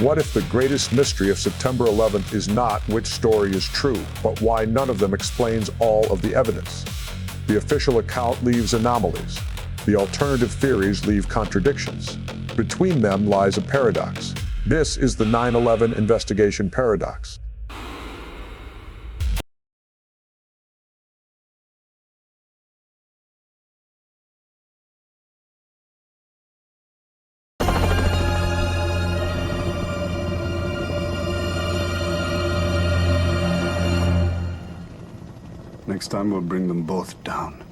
What if the greatest mystery of September 11th is not which story is true, but why none of them explains all of the evidence? The official account leaves anomalies. The alternative theories leave contradictions. Between them lies a paradox. This is the 9/11 investigation paradox. Next time we'll bring them both down.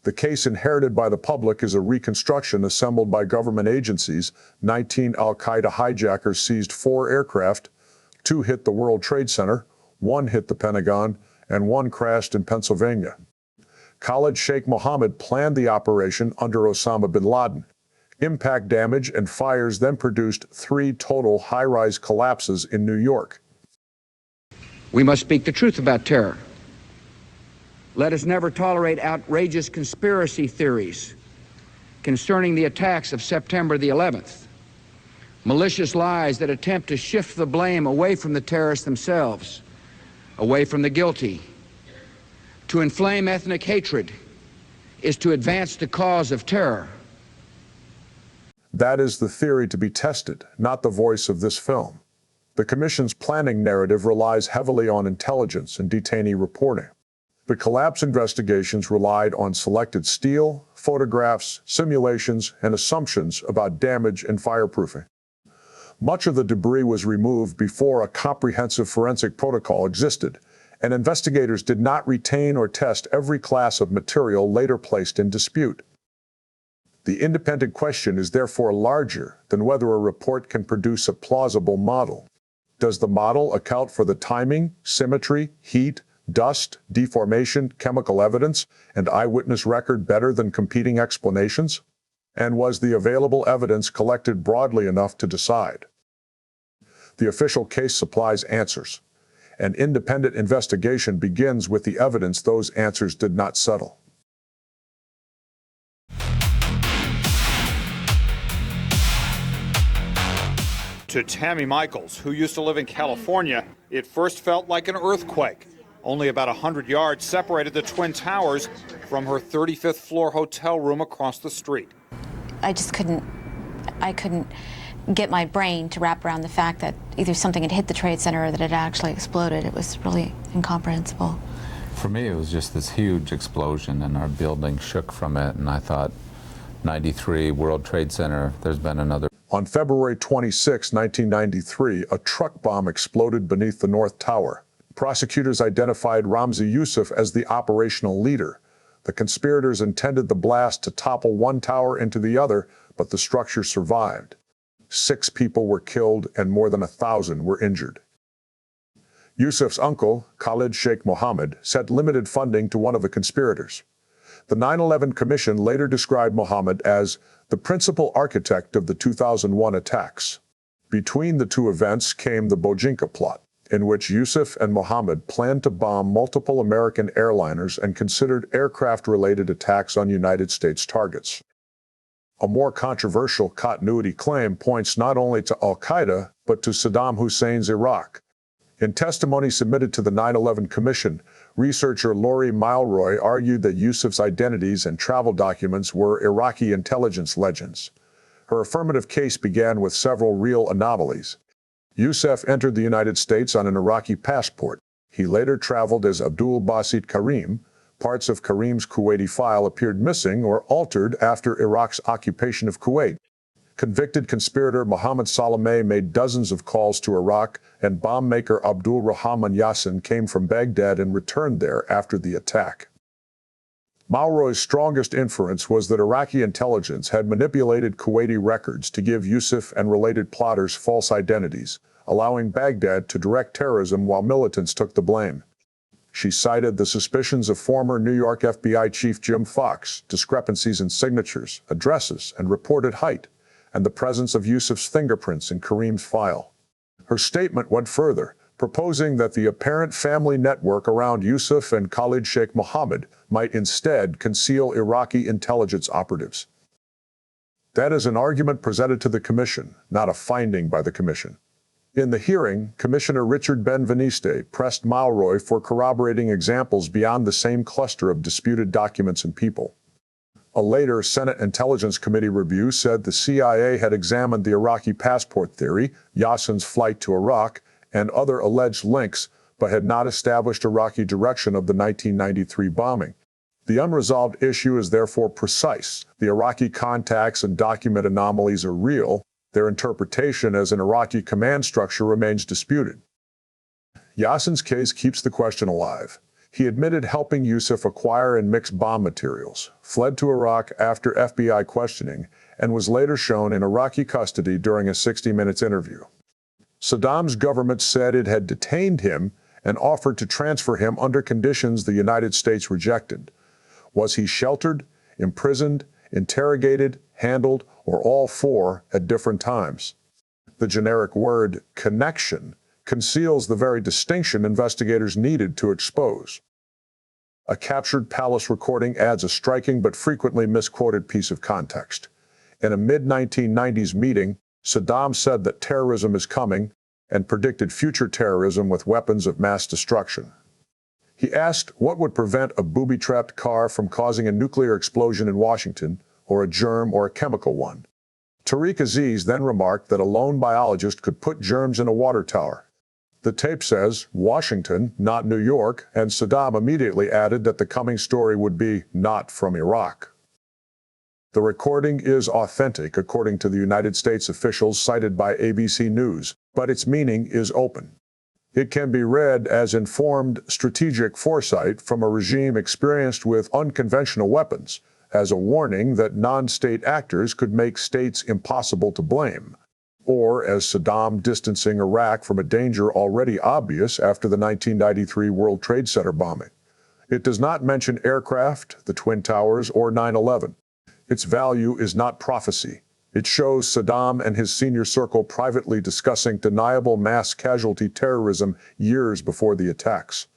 The case inherited by the public is a reconstruction assembled by government agencies. 19 al-Qaeda hijackers seized 4 aircraft, 2 hit the World Trade Center, 1 hit the Pentagon, and 1 crashed in Pennsylvania. Khalid Sheikh Mohammed planned the operation under Osama bin Laden. Impact damage and fires then produced 3 total high-rise collapses in New York. We must speak the truth about terror. Let us never tolerate outrageous conspiracy theories concerning the attacks of September the 11th, malicious lies that attempt to shift the blame away from the terrorists themselves, away from the guilty. To inflame ethnic hatred is to advance the cause of terror. That is the theory to be tested, not the voice of this film. The Commission's planning narrative relies heavily on intelligence and detainee reporting. The collapse investigations relied on selected steel, photographs, simulations, and assumptions about damage and fireproofing. Much of the debris was removed before a comprehensive forensic protocol existed, and investigators did not retain or test every class of material later placed in dispute. The independent question is therefore larger than whether a report can produce a plausible model. Does the model account for the timing, symmetry, heat, dust, deformation, chemical evidence, and eyewitness record better than competing explanations? And was the available evidence collected broadly enough to decide? The official case supplies answers. An independent investigation begins with the evidence those answers did not settle. To Tammy Michaels, who used to live in California, it first felt like an earthquake. Only about 100 yards separated the Twin Towers from her 35th floor hotel room across the street. I couldn't get my brain to wrap around the fact that either something had hit the Trade Center or that it actually exploded. It was really incomprehensible. For me, it was just this huge explosion, and our building shook from it, and I thought, 93, World Trade Center, there's been another. On February 26, 1993, a truck bomb exploded beneath the North Tower. Prosecutors identified Ramzi Yousef as the operational leader. The conspirators intended the blast to topple one tower into the other, but the structure survived. 6 people were killed and more than 1,000 were injured. Yousef's uncle, Khalid Sheikh Mohammed, sent limited funding to one of the conspirators. The 9/11 Commission later described Mohammed as the principal architect of the 2001 attacks. Between the 2 events came the Bojinka plot, in which Yousef and Mohammed planned to bomb multiple American airliners and considered aircraft-related attacks on United States targets. A more controversial continuity claim points not only to al-Qaeda, but to Saddam Hussein's Iraq. In testimony submitted to the 9/11 Commission, researcher Lori Milroy argued that Yousef's identities and travel documents were Iraqi intelligence legends. Her affirmative case began with several real anomalies. Yousef entered the United States on an Iraqi passport. He later traveled as Abdul Basit Karim. Parts of Karim's Kuwaiti file appeared missing or altered after Iraq's occupation of Kuwait. Convicted conspirator Mohammed Salameh made dozens of calls to Iraq, and bomb maker Abdul Rahman Yassin came from Baghdad and returned there after the attack. Milroy's strongest inference was that Iraqi intelligence had manipulated Kuwaiti records to give Yousef and related plotters false identities, allowing Baghdad to direct terrorism while militants took the blame. She cited the suspicions of former New York FBI Chief Jim Fox, discrepancies in signatures, addresses, and reported height, and the presence of Yousef's fingerprints in Karim's file. Her statement went further, proposing that the apparent family network around Yousef and Khalid Sheikh Mohammed might instead conceal Iraqi intelligence operatives. That is an argument presented to the Commission, not a finding by the Commission. In the hearing, Commissioner Richard Benveniste pressed Mulroy for corroborating examples beyond the same cluster of disputed documents and people. A later Senate Intelligence Committee review said the CIA had examined the Iraqi passport theory, Yassin's flight to Iraq, and other alleged links, but had not established Iraqi direction of the 1993 bombing. The unresolved issue is therefore precise. The Iraqi contacts and document anomalies are real. Their interpretation as an Iraqi command structure remains disputed. Yassin's case keeps the question alive. He admitted helping Yousef acquire and mix bomb materials, fled to Iraq after FBI questioning, and was later shown in Iraqi custody during a 60 Minutes interview. Saddam's government said it had detained him and offered to transfer him under conditions the United States rejected. Was he sheltered, imprisoned, interrogated, handled, or all four at different times? The generic word connection conceals the very distinction investigators needed to expose. A captured palace recording adds a striking but frequently misquoted piece of context. In a mid-1990s meeting, Saddam said that terrorism is coming and predicted future terrorism with weapons of mass destruction. He asked what would prevent a booby-trapped car from causing a nuclear explosion in Washington, or a germ or a chemical one. Tariq Aziz then remarked that a lone biologist could put germs in a water tower. The tape says, Washington, not New York, and Saddam immediately added that the coming story would be not from Iraq. The recording is authentic, according to the United States officials cited by ABC News, but its meaning is open. It can be read as informed strategic foresight from a regime experienced with unconventional weapons, as a warning that non-state actors could make states impossible to blame, or as Saddam distancing Iraq from a danger already obvious after the 1993 World Trade Center bombing. It does not mention aircraft, the Twin Towers, or 9/11. Its value is not prophecy. It shows Saddam and his senior circle privately discussing deniable mass casualty terrorism years before the attacks.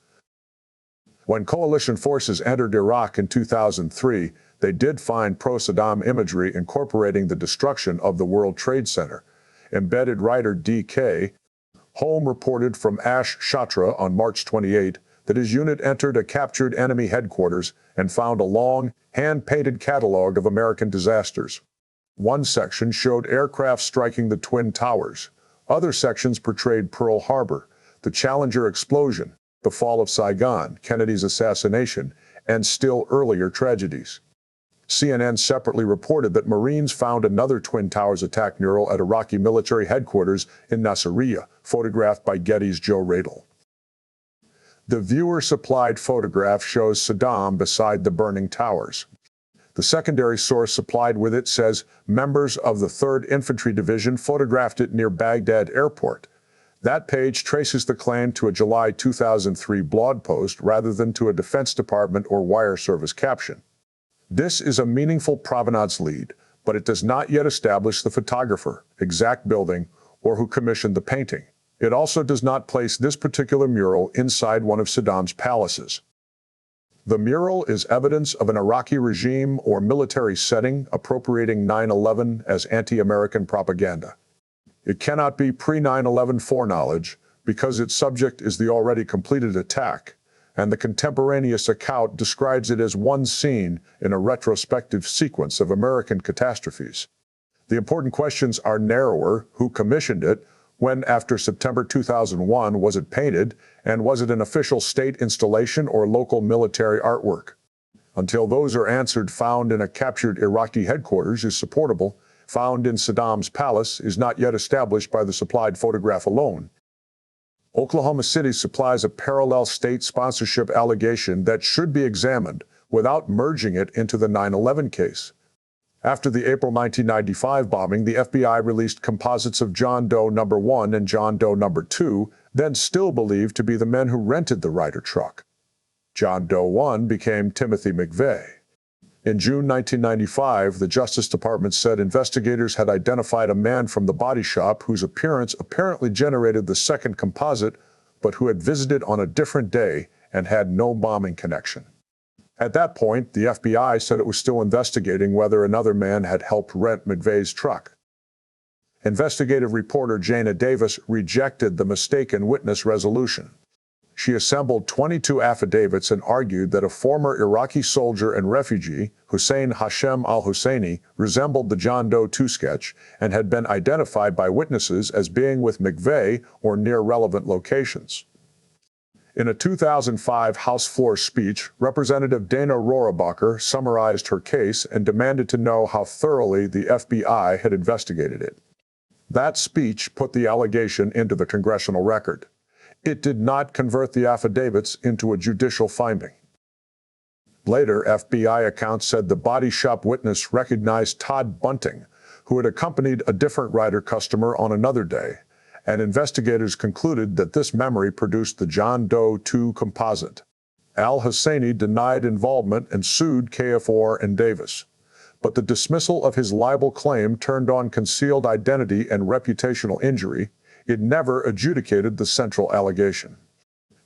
When coalition forces entered Iraq in 2003, they did find pro-Saddam imagery incorporating the destruction of the World Trade Center. Embedded writer D.K. Holm reported from Ash Shatra on March 28 that his unit entered a captured enemy headquarters and found a long, hand-painted catalog of American disasters. One section showed aircraft striking the Twin Towers. Other sections portrayed Pearl Harbor, the Challenger explosion, the fall of Saigon, Kennedy's assassination, and still earlier tragedies. CNN separately reported that Marines found another Twin Towers attack mural at Iraqi military headquarters in Nasiriyah, photographed by Getty's Joe Radel. The viewer-supplied photograph shows Saddam beside the burning towers. The secondary source supplied with it says members of the 3rd Infantry Division photographed it near Baghdad Airport. That page traces the claim to a July 2003 blog post rather than to a Defense Department or wire service caption. This is a meaningful provenance lead, but it does not yet establish the photographer, exact building, or who commissioned the painting. It also does not place this particular mural inside one of Saddam's palaces. The mural is evidence of an Iraqi regime or military setting appropriating 9/11 as anti-American propaganda. It cannot be pre-9/11 foreknowledge because its subject is the already completed attack, and the contemporaneous account describes it as one scene in a retrospective sequence of American catastrophes. The important questions are narrower: who commissioned it? When, after September 2001, was it painted? And was it an official state installation or local military artwork? Until those are answered, found in a captured Iraqi headquarters is supportable. Found in Saddam's palace is not yet established by the supplied photograph alone. Oklahoma City supplies a parallel state sponsorship allegation that should be examined without merging it into the 9/11 case. After the April 1995 bombing, the FBI released composites of John Doe No. 1 and John Doe No. 2, then still believed to be the men who rented the Ryder truck. John Doe 1 became Timothy McVeigh. In June 1995, the Justice Department said investigators had identified a man from the body shop whose appearance apparently generated the second composite, but who had visited on a different day and had no bombing connection. At that point, the FBI said it was still investigating whether another man had helped rent McVeigh's truck. Investigative reporter Jana Davis rejected the mistaken witness resolution. She assembled 22 affidavits and argued that a former Iraqi soldier and refugee, Hussein Hashem al-Husseini, resembled the John Doe 2 sketch and had been identified by witnesses as being with McVeigh or near relevant locations. In a 2005 House floor speech, Representative Dana Rohrabacher summarized her case and demanded to know how thoroughly the FBI had investigated it. That speech put the allegation into the congressional record. It did not convert the affidavits into a judicial finding. Later, FBI accounts said the body shop witness recognized Todd Bunting, who had accompanied a different Ryder customer on another day, and investigators concluded that this memory produced the John Doe 2 composite. Al-Husseini denied involvement and sued KFOR and Davis, but the dismissal of his libel claim turned on concealed identity and reputational injury. It never adjudicated the central allegation.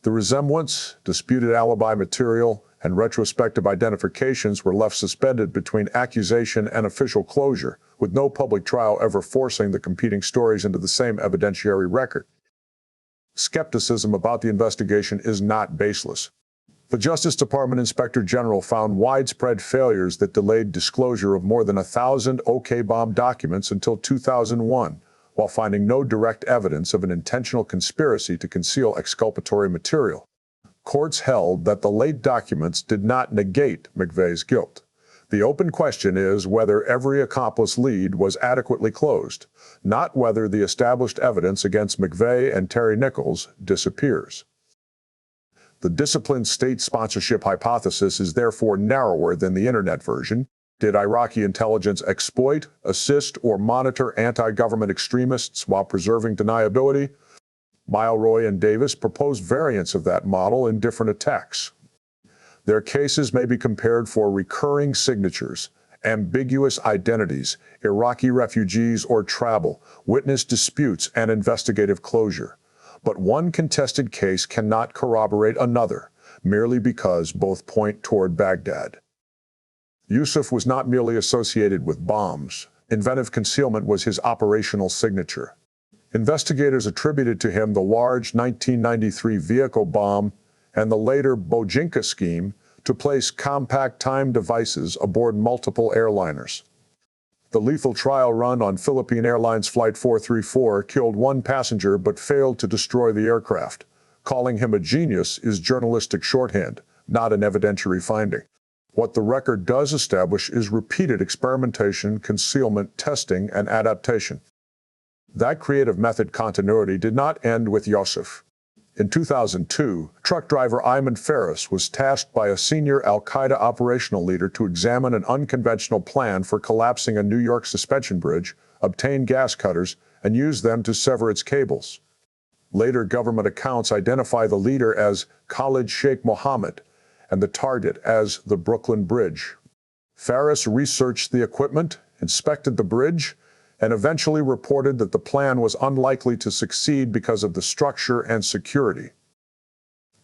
The resemblance, disputed alibi material, and retrospective identifications were left suspended between accusation and official closure, with no public trial ever forcing the competing stories into the same evidentiary record. Skepticism about the investigation is not baseless. The Justice Department Inspector General found widespread failures that delayed disclosure of more than 1,000 OK bomb documents until 2001, while finding no direct evidence of an intentional conspiracy to conceal exculpatory material. Courts held that the late documents did not negate McVeigh's guilt. The open question is whether every accomplice lead was adequately closed, not whether the established evidence against McVeigh and Terry Nichols disappears. The disciplined state sponsorship hypothesis is therefore narrower than the internet version. Did Iraqi intelligence exploit, assist, or monitor anti-government extremists while preserving deniability? Milroy and Davis proposed variants of that model in different attacks. Their cases may be compared for recurring signatures, ambiguous identities, Iraqi refugees or travel, witness disputes, and investigative closure. But one contested case cannot corroborate another, merely because both point toward Baghdad. Yousef was not merely associated with bombs. Inventive concealment was his operational signature. Investigators attributed to him the large 1993 vehicle bomb and the later Bojinka scheme to place compact time devices aboard multiple airliners. The lethal trial run on Philippine Airlines Flight 434 killed one passenger but failed to destroy the aircraft. Calling him a genius is journalistic shorthand, not an evidentiary finding. What the record does establish is repeated experimentation, concealment, testing, and adaptation. That creative method continuity did not end with Yousef. In 2002, truck driver Ayman Faris was tasked by a senior al-Qaeda operational leader to examine an unconventional plan for collapsing a New York suspension bridge, obtain gas cutters, and use them to sever its cables. Later government accounts identify the leader as Khalid Sheikh Mohammed and the target as the Brooklyn Bridge. Faris researched the equipment, inspected the bridge, and eventually reported that the plan was unlikely to succeed because of the structure and security.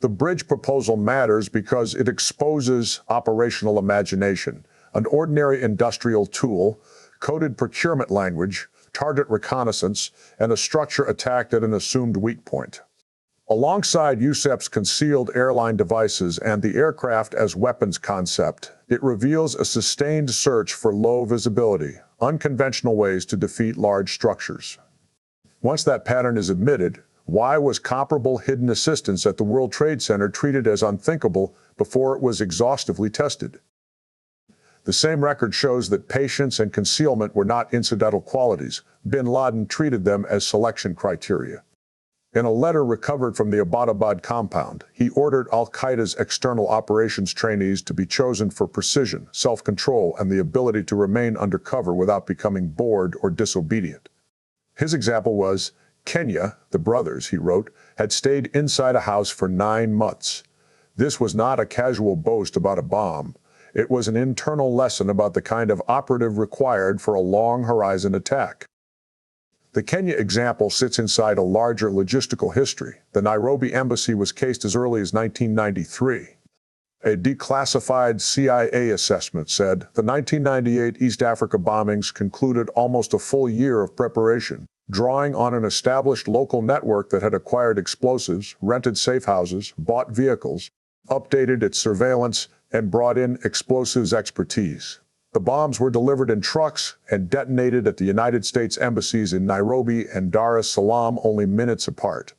The bridge proposal matters because it exposes operational imagination, an ordinary industrial tool, coded procurement language, target reconnaissance, and a structure attacked at an assumed weak point. Alongside Yousef's concealed airline devices and the aircraft as weapons concept, it reveals a sustained search for low visibility, unconventional ways to defeat large structures. Once that pattern is admitted, why was comparable hidden assistance at the World Trade Center treated as unthinkable before it was exhaustively tested? The same record shows that patience and concealment were not incidental qualities. Bin Laden treated them as selection criteria. In a letter recovered from the Abbottabad compound, he ordered al-Qaeda's external operations trainees to be chosen for precision, self-control, and the ability to remain undercover without becoming bored or disobedient. His example was, Kenya, the brothers, he wrote, had stayed inside a house for 9 months. This was not a casual boast about a bomb. It was an internal lesson about the kind of operative required for a long-horizon attack. The Kenya example sits inside a larger logistical history. The Nairobi embassy was cased as early as 1993. A declassified CIA assessment said the 1998 East Africa bombings concluded almost a full year of preparation, drawing on an established local network that had acquired explosives, rented safe houses, bought vehicles, updated its surveillance, and brought in explosives expertise. The bombs were delivered in trucks and detonated at the United States embassies in Nairobi and Dar es Salaam only minutes apart.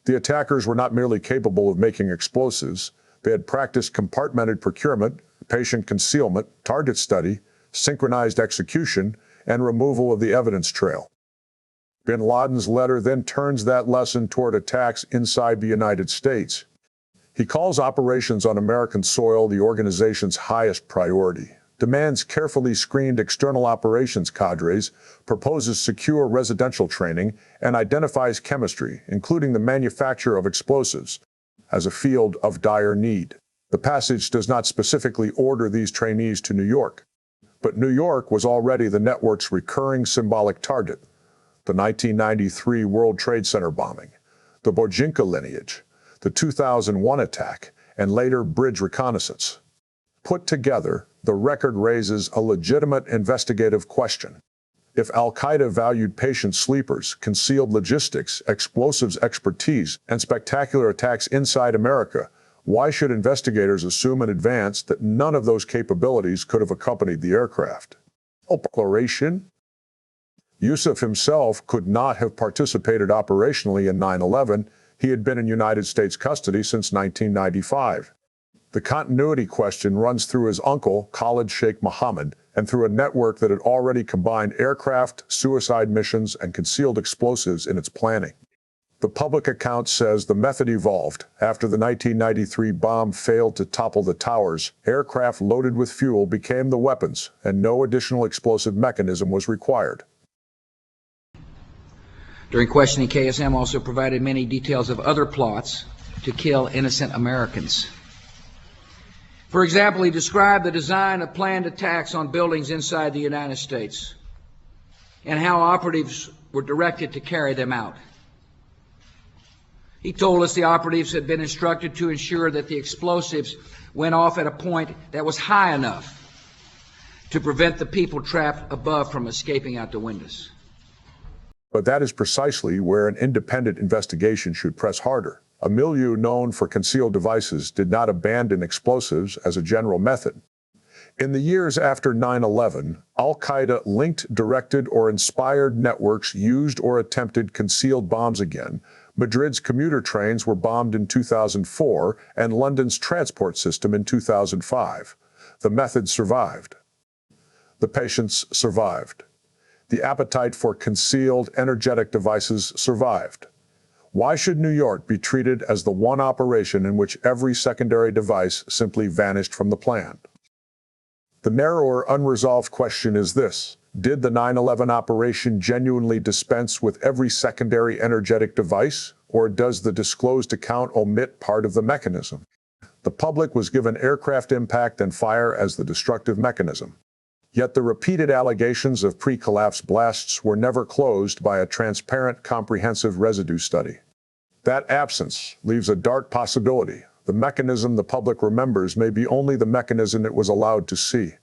The attackers were not merely capable of making explosives. They had practiced compartmented procurement, patient concealment, target study, synchronized execution, and removal of the evidence trail. Bin Laden's letter then turns that lesson toward attacks inside the United States. He calls operations on American soil the organization's highest priority, demands carefully screened external operations cadres, proposes secure residential training, and identifies chemistry, including the manufacture of explosives, as a field of dire need. The passage does not specifically order these trainees to New York, but New York was already the network's recurring symbolic target. The 1993 World Trade Center bombing, the Bojinka lineage, the 2001 attack, and later bridge reconnaissance. Put together, the record raises a legitimate investigative question. If al-Qaeda valued patient sleepers, concealed logistics, explosives expertise, and spectacular attacks inside America, why should investigators assume in advance that none of those capabilities could have accompanied the aircraft? Exploration? Yousef himself could not have participated operationally in 9/11. He had been in United States custody since 1995. The continuity question runs through his uncle, Khalid Sheikh Mohammed, and through a network that had already combined aircraft, suicide missions, and concealed explosives in its planning. The public account says the method evolved. After the 1993 bomb failed to topple the towers, aircraft loaded with fuel became the weapons, and no additional explosive mechanism was required. During questioning, KSM also provided many details of other plots to kill innocent Americans. For example, he described the design of planned attacks on buildings inside the United States and how operatives were directed to carry them out. He told us the operatives had been instructed to ensure that the explosives went off at a point that was high enough to prevent the people trapped above from escaping out the windows. But that is precisely where an independent investigation should press harder. A milieu known for concealed devices did not abandon explosives as a general method. In the years after 9/11, al-Qaeda linked, directed, or inspired networks used or attempted concealed bombs again. Madrid's commuter trains were bombed in 2004 and London's transport system in 2005. The method survived. The patients survived. The appetite for concealed, energetic devices survived. Why should New York be treated as the one operation in which every secondary device simply vanished from the plan? The narrower, unresolved question is this: did the 9/11 operation genuinely dispense with every secondary energetic device, or does the disclosed account omit part of the mechanism? The public was given aircraft impact and fire as the destructive mechanism. Yet the repeated allegations of pre-collapse blasts were never closed by a transparent, comprehensive residue study. That absence leaves a dark possibility. The mechanism the public remembers may be only the mechanism it was allowed to see.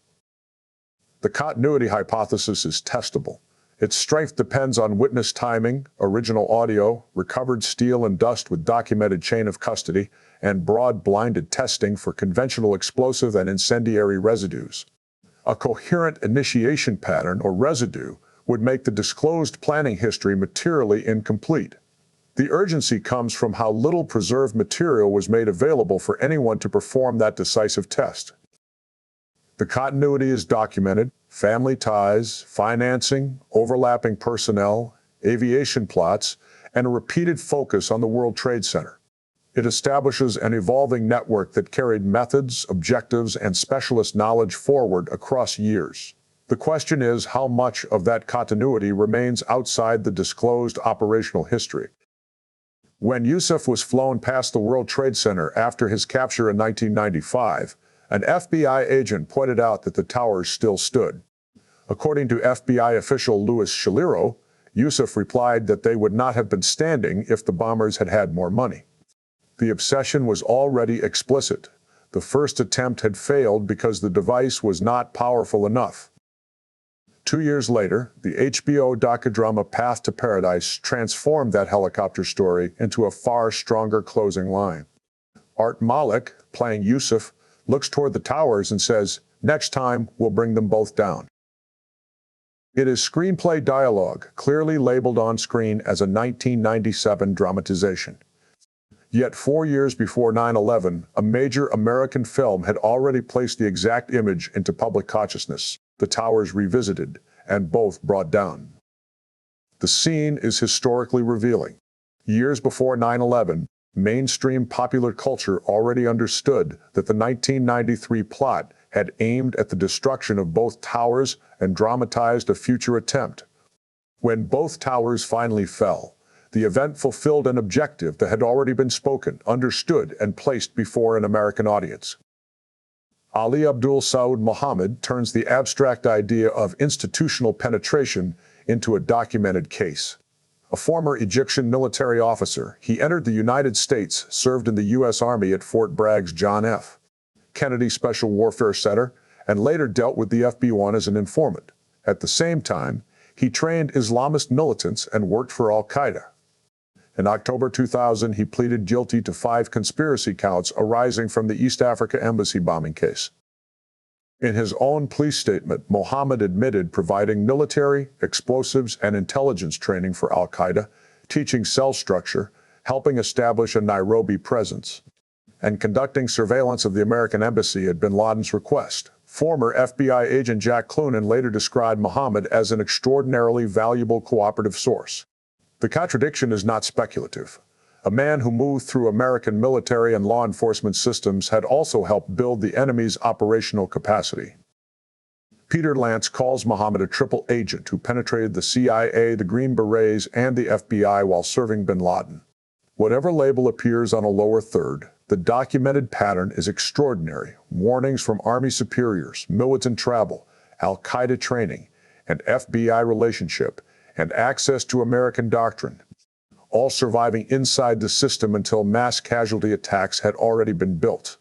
The continuity hypothesis is testable. Its strength depends on witness timing, original audio, recovered steel and dust with documented chain of custody, and broad blinded testing for conventional explosive and incendiary residues. A coherent initiation pattern or residue would make the disclosed planning history materially incomplete. The urgency comes from how little preserved material was made available for anyone to perform that decisive test. The continuity is documented: family ties, financing, overlapping personnel, aviation plots, and a repeated focus on the World Trade Center. It establishes an evolving network that carried methods, objectives, and specialist knowledge forward across years. The question is how much of that continuity remains outside the disclosed operational history. When Yousef was flown past the World Trade Center after his capture in 1995, An FBI agent pointed out that the towers still stood. According to FBI official Louis Shaliro, Yousef replied that they would not have been standing if the bombers had had more money. The obsession was already explicit. The first attempt had failed because the device was not powerful enough. 2 years later, the HBO docudrama Path to Paradise transformed that helicopter story into a far stronger closing line. Art Malik, playing Yousef, looks toward the towers and says, "Next time, we'll bring them both down." It is screenplay dialogue, clearly labeled on screen as a 1997 dramatization. Yet 4 years before 9/11, a major American film had already placed the exact image into public consciousness, the towers revisited, and both brought down. The scene is historically revealing. Years before 9/11, mainstream popular culture already understood that the 1993 plot had aimed at the destruction of both towers and dramatized a future attempt. When both towers finally fell, the event fulfilled an objective that had already been spoken, understood, and placed before an American audience. Ali Abdul Saud Mohammed turns the abstract idea of institutional penetration into a documented case. A former Egyptian military officer, he entered the United States, served in the U.S. Army at Fort Bragg's John F. Kennedy Special Warfare Center, and later dealt with the FB-1 as an informant. At the same time, he trained Islamist militants and worked for al-Qaeda. In October 2000, he pleaded guilty to 5 conspiracy counts arising from the East Africa Embassy bombing case. In his own plea statement, Mohammed admitted providing military, explosives, and intelligence training for al-Qaeda, teaching cell structure, helping establish a Nairobi presence, and conducting surveillance of the American embassy at bin Laden's request. Former FBI agent Jack Clunan later described Mohammed as an extraordinarily valuable cooperative source. The contradiction is not speculative. A man who moved through American military and law enforcement systems had also helped build the enemy's operational capacity. Peter Lance calls Mohammed a triple agent who penetrated the CIA, the Green Berets, and the FBI while serving bin Laden. Whatever label appears on a lower third, the documented pattern is extraordinary. Warnings from Army superiors, militant travel, al-Qaeda training, and FBI relationship, and access to American doctrine, all surviving inside the system until mass casualty attacks had already been built.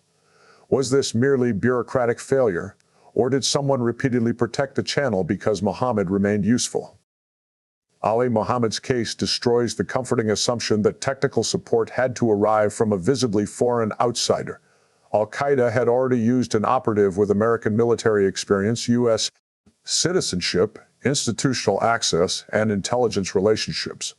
Was this merely bureaucratic failure, or did someone repeatedly protect the channel because Mohammed remained useful? Ali Mohammed's case destroys the comforting assumption that technical support had to arrive from a visibly foreign outsider. Al-Qaeda had already used an operative with American military experience, U.S. citizenship, institutional access, and intelligence relationships.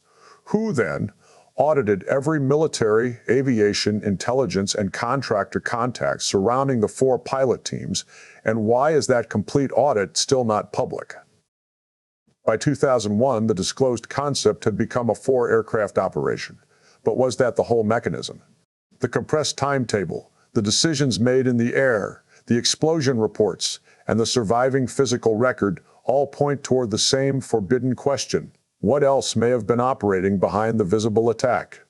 Who then audited every military, aviation, intelligence, and contractor contacts surrounding the 4 pilot teams, and why is that complete audit still not public? By 2001, the disclosed concept had become a 4-aircraft operation. But was that the whole mechanism? The compressed timetable, the decisions made in the air, the explosion reports, and the surviving physical record all point toward the same forbidden question: what else may have been operating behind the visible attack?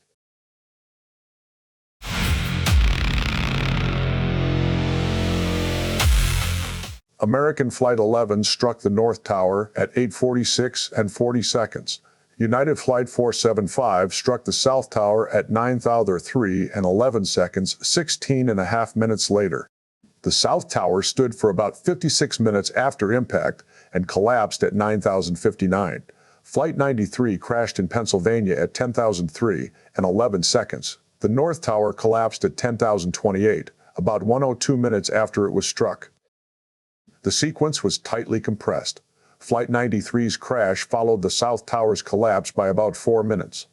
American Flight 11 struck the North Tower at 8:46 and 40 seconds. United Flight 475 struck the South Tower at 9:03 and 11 seconds, 16 and a half minutes later. The South Tower stood for about 56 minutes after impact and collapsed at 9:59. Flight 93 crashed in Pennsylvania at 10:03 and 11 seconds. The North Tower collapsed at 10:28, about 102 minutes after it was struck. The sequence was tightly compressed. Flight 93's crash followed the South Tower's collapse by about 4 minutes.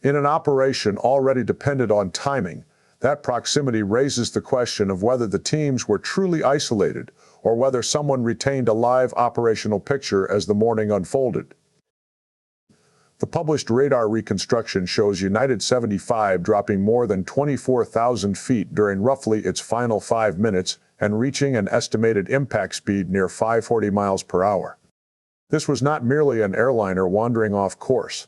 In an operation already dependent on timing, that proximity raises the question of whether the teams were truly isolated or whether someone retained a live operational picture as the morning unfolded. The published radar reconstruction shows United 75 dropping more than 24,000 feet during roughly its final 5 minutes and reaching an estimated impact speed near 540 miles per hour. This was not merely an airliner wandering off course.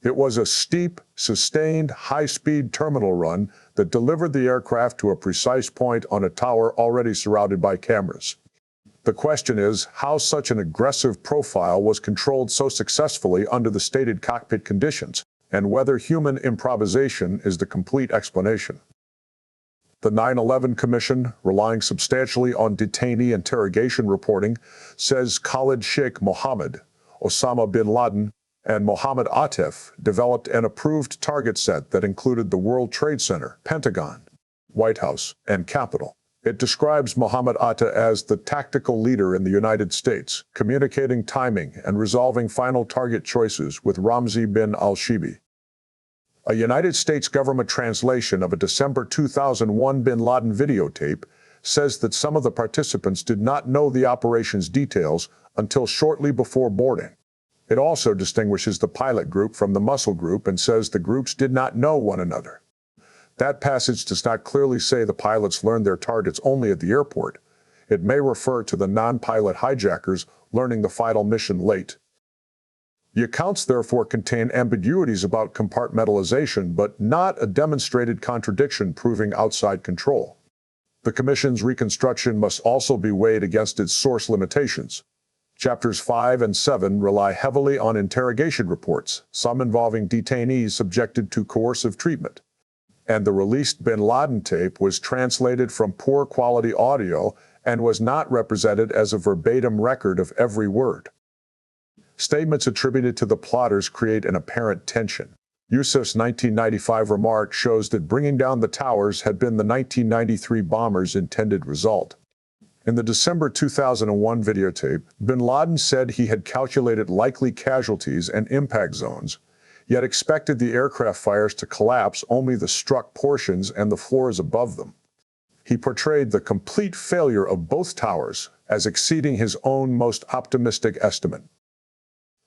It was a steep, sustained, high-speed terminal run that delivered the aircraft to a precise point on a tower already surrounded by cameras. The question is how such an aggressive profile was controlled so successfully under the stated cockpit conditions, and whether human improvisation is the complete explanation. The 9/11 Commission, relying substantially on detainee interrogation reporting, says Khalid Sheikh Mohammed, Osama bin Laden, and Mohammed Atef developed an approved target set that included the World Trade Center, Pentagon, White House, and Capitol. It describes Mohammed Atta as the tactical leader in the United States, communicating timing and resolving final target choices with Ramzi bin al-Shibi. A United States government translation of a December 2001 bin Laden videotape says that some of the participants did not know the operation's details until shortly before boarding. It also distinguishes the pilot group from the muscle group and says the groups did not know one another. That passage does not clearly say the pilots learned their targets only at the airport. It may refer to the non-pilot hijackers learning the final mission late. The accounts therefore contain ambiguities about compartmentalization, but not a demonstrated contradiction proving outside control. The Commission's reconstruction must also be weighed against its source limitations. Chapters 5 and 7 rely heavily on interrogation reports, some involving detainees subjected to coercive treatment. And the released bin Laden tape was translated from poor quality audio and was not represented as a verbatim record of every word. Statements attributed to the plotters create an apparent tension. Yousef's 1995 remark shows that bringing down the towers had been the 1993 bombers' intended result. In the December 2001 videotape, bin Laden said he had calculated likely casualties and impact zones, yet expected the aircraft fires to collapse only the struck portions and the floors above them. He portrayed the complete failure of both towers as exceeding his own most optimistic estimate.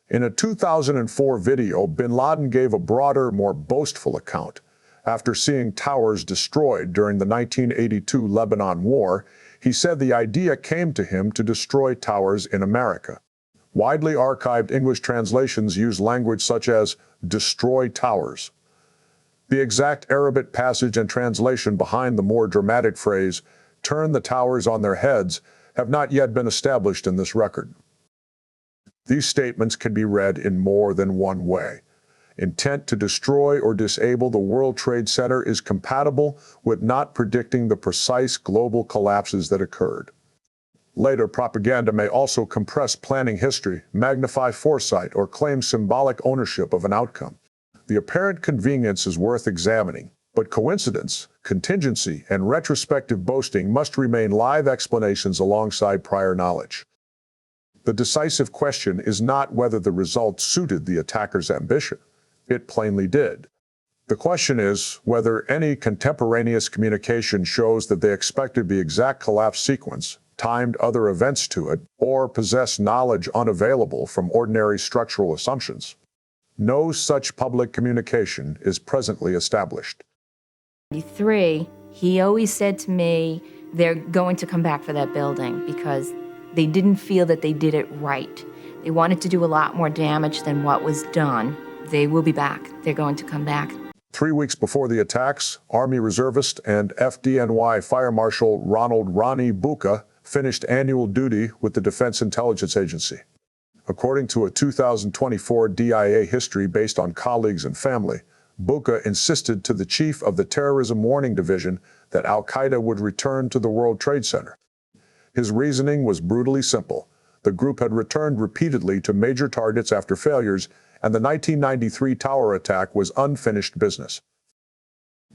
In a 2004 video, bin Laden gave a broader, more boastful account. After seeing towers destroyed during the 1982 Lebanon War, he said the idea came to him to destroy towers in America. Widely archived English translations use language such as destroy towers. The exact Arabic passage and translation behind the more dramatic phrase, turn the towers on their heads, have not yet been established in this record. These statements can be read in more than one way. Intent to destroy or disable the World Trade Center is compatible with not predicting the precise global collapses that occurred. Later, propaganda may also compress planning history, magnify foresight, or claim symbolic ownership of an outcome. The apparent convenience is worth examining, but coincidence, contingency, and retrospective boasting must remain live explanations alongside prior knowledge. The decisive question is not whether the result suited the attacker's ambition. It plainly did. The question is whether any contemporaneous communication shows that they expected the exact collapse sequence, timed other events to it, or possessed knowledge unavailable from ordinary structural assumptions. No such public communication is presently established. He always said to me, they're going to come back for that building because they didn't feel that they did it right. They wanted to do a lot more damage than what was done. They will be back. They're going to come back. 3 weeks before the attacks, Army reservist and FDNY Fire Marshal Ronald "Ronnie" Bucca finished annual duty with the Defense Intelligence Agency. According to a 2024 DIA history based on colleagues and family, Bucca insisted to the chief of the Terrorism Warning Division that al-Qaeda would return to the World Trade Center. His reasoning was brutally simple. The group had returned repeatedly to major targets after failures, and the 1993 tower attack was unfinished business.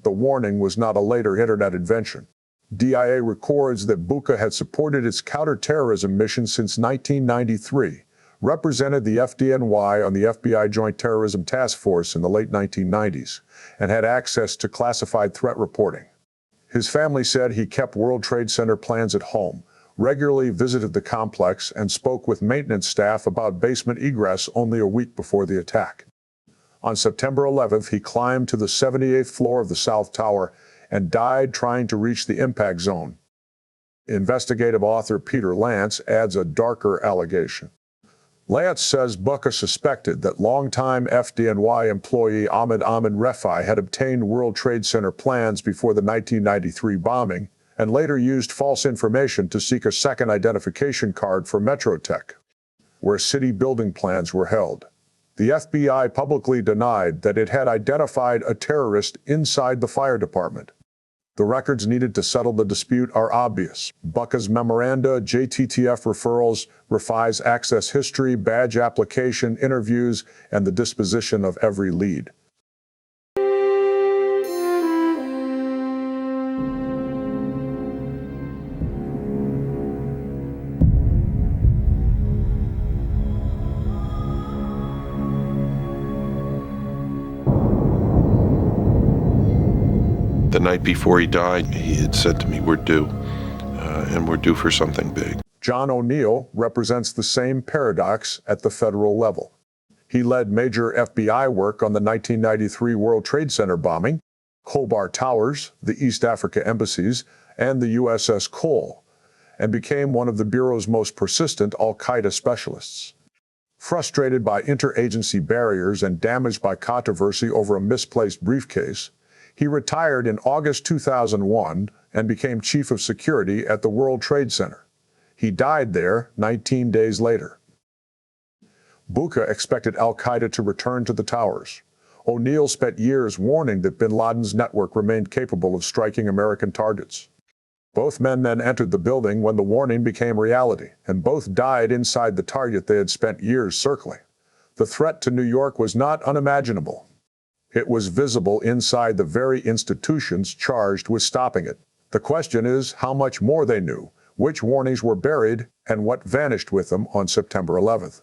The warning was not a later internet invention. DIA records that Bucca had supported its counterterrorism mission since 1993, represented the FDNY on the FBI Joint Terrorism Task Force in the late 1990s, and had access to classified threat reporting. His family said he kept World Trade Center plans at home, regularly visited the complex, and spoke with maintenance staff about basement egress only a week before the attack. On September 11th, he climbed to the 78th floor of the South Tower and died trying to reach the impact zone. Investigative author Peter Lance adds a darker allegation. Laden says Bucca suspected that longtime FDNY employee Ahmed Refai had obtained World Trade Center plans before the 1993 bombing and later used false information to seek a second identification card for Metrotech, where city building plans were held. The FBI publicly denied that it had identified a terrorist inside the fire department. The records needed to settle the dispute are obvious. Bucca's memoranda, JTTF referrals, Refai's access history, badge application, interviews, and the disposition of every lead. The night before he died, he had said to me, we're due, and we're due for something big. John O'Neill represents the same paradox at the federal level. He led major FBI work on the 1993 World Trade Center bombing, Khobar Towers, the East Africa embassies, and the USS Cole, and became one of the Bureau's most persistent al-Qaeda specialists. Frustrated by interagency barriers and damaged by controversy over a misplaced briefcase, he retired in August 2001 and became chief of security at the World Trade Center. He died there 19 days later. Bucca expected al-Qaeda to return to the towers. O'Neill spent years warning that bin Laden's network remained capable of striking American targets. Both men then entered the building when the warning became reality, and both died inside the target they had spent years circling. The threat to New York was not unimaginable. It was visible inside the very institutions charged with stopping it. The question is how much more they knew, which warnings were buried, and what vanished with them on September 11th.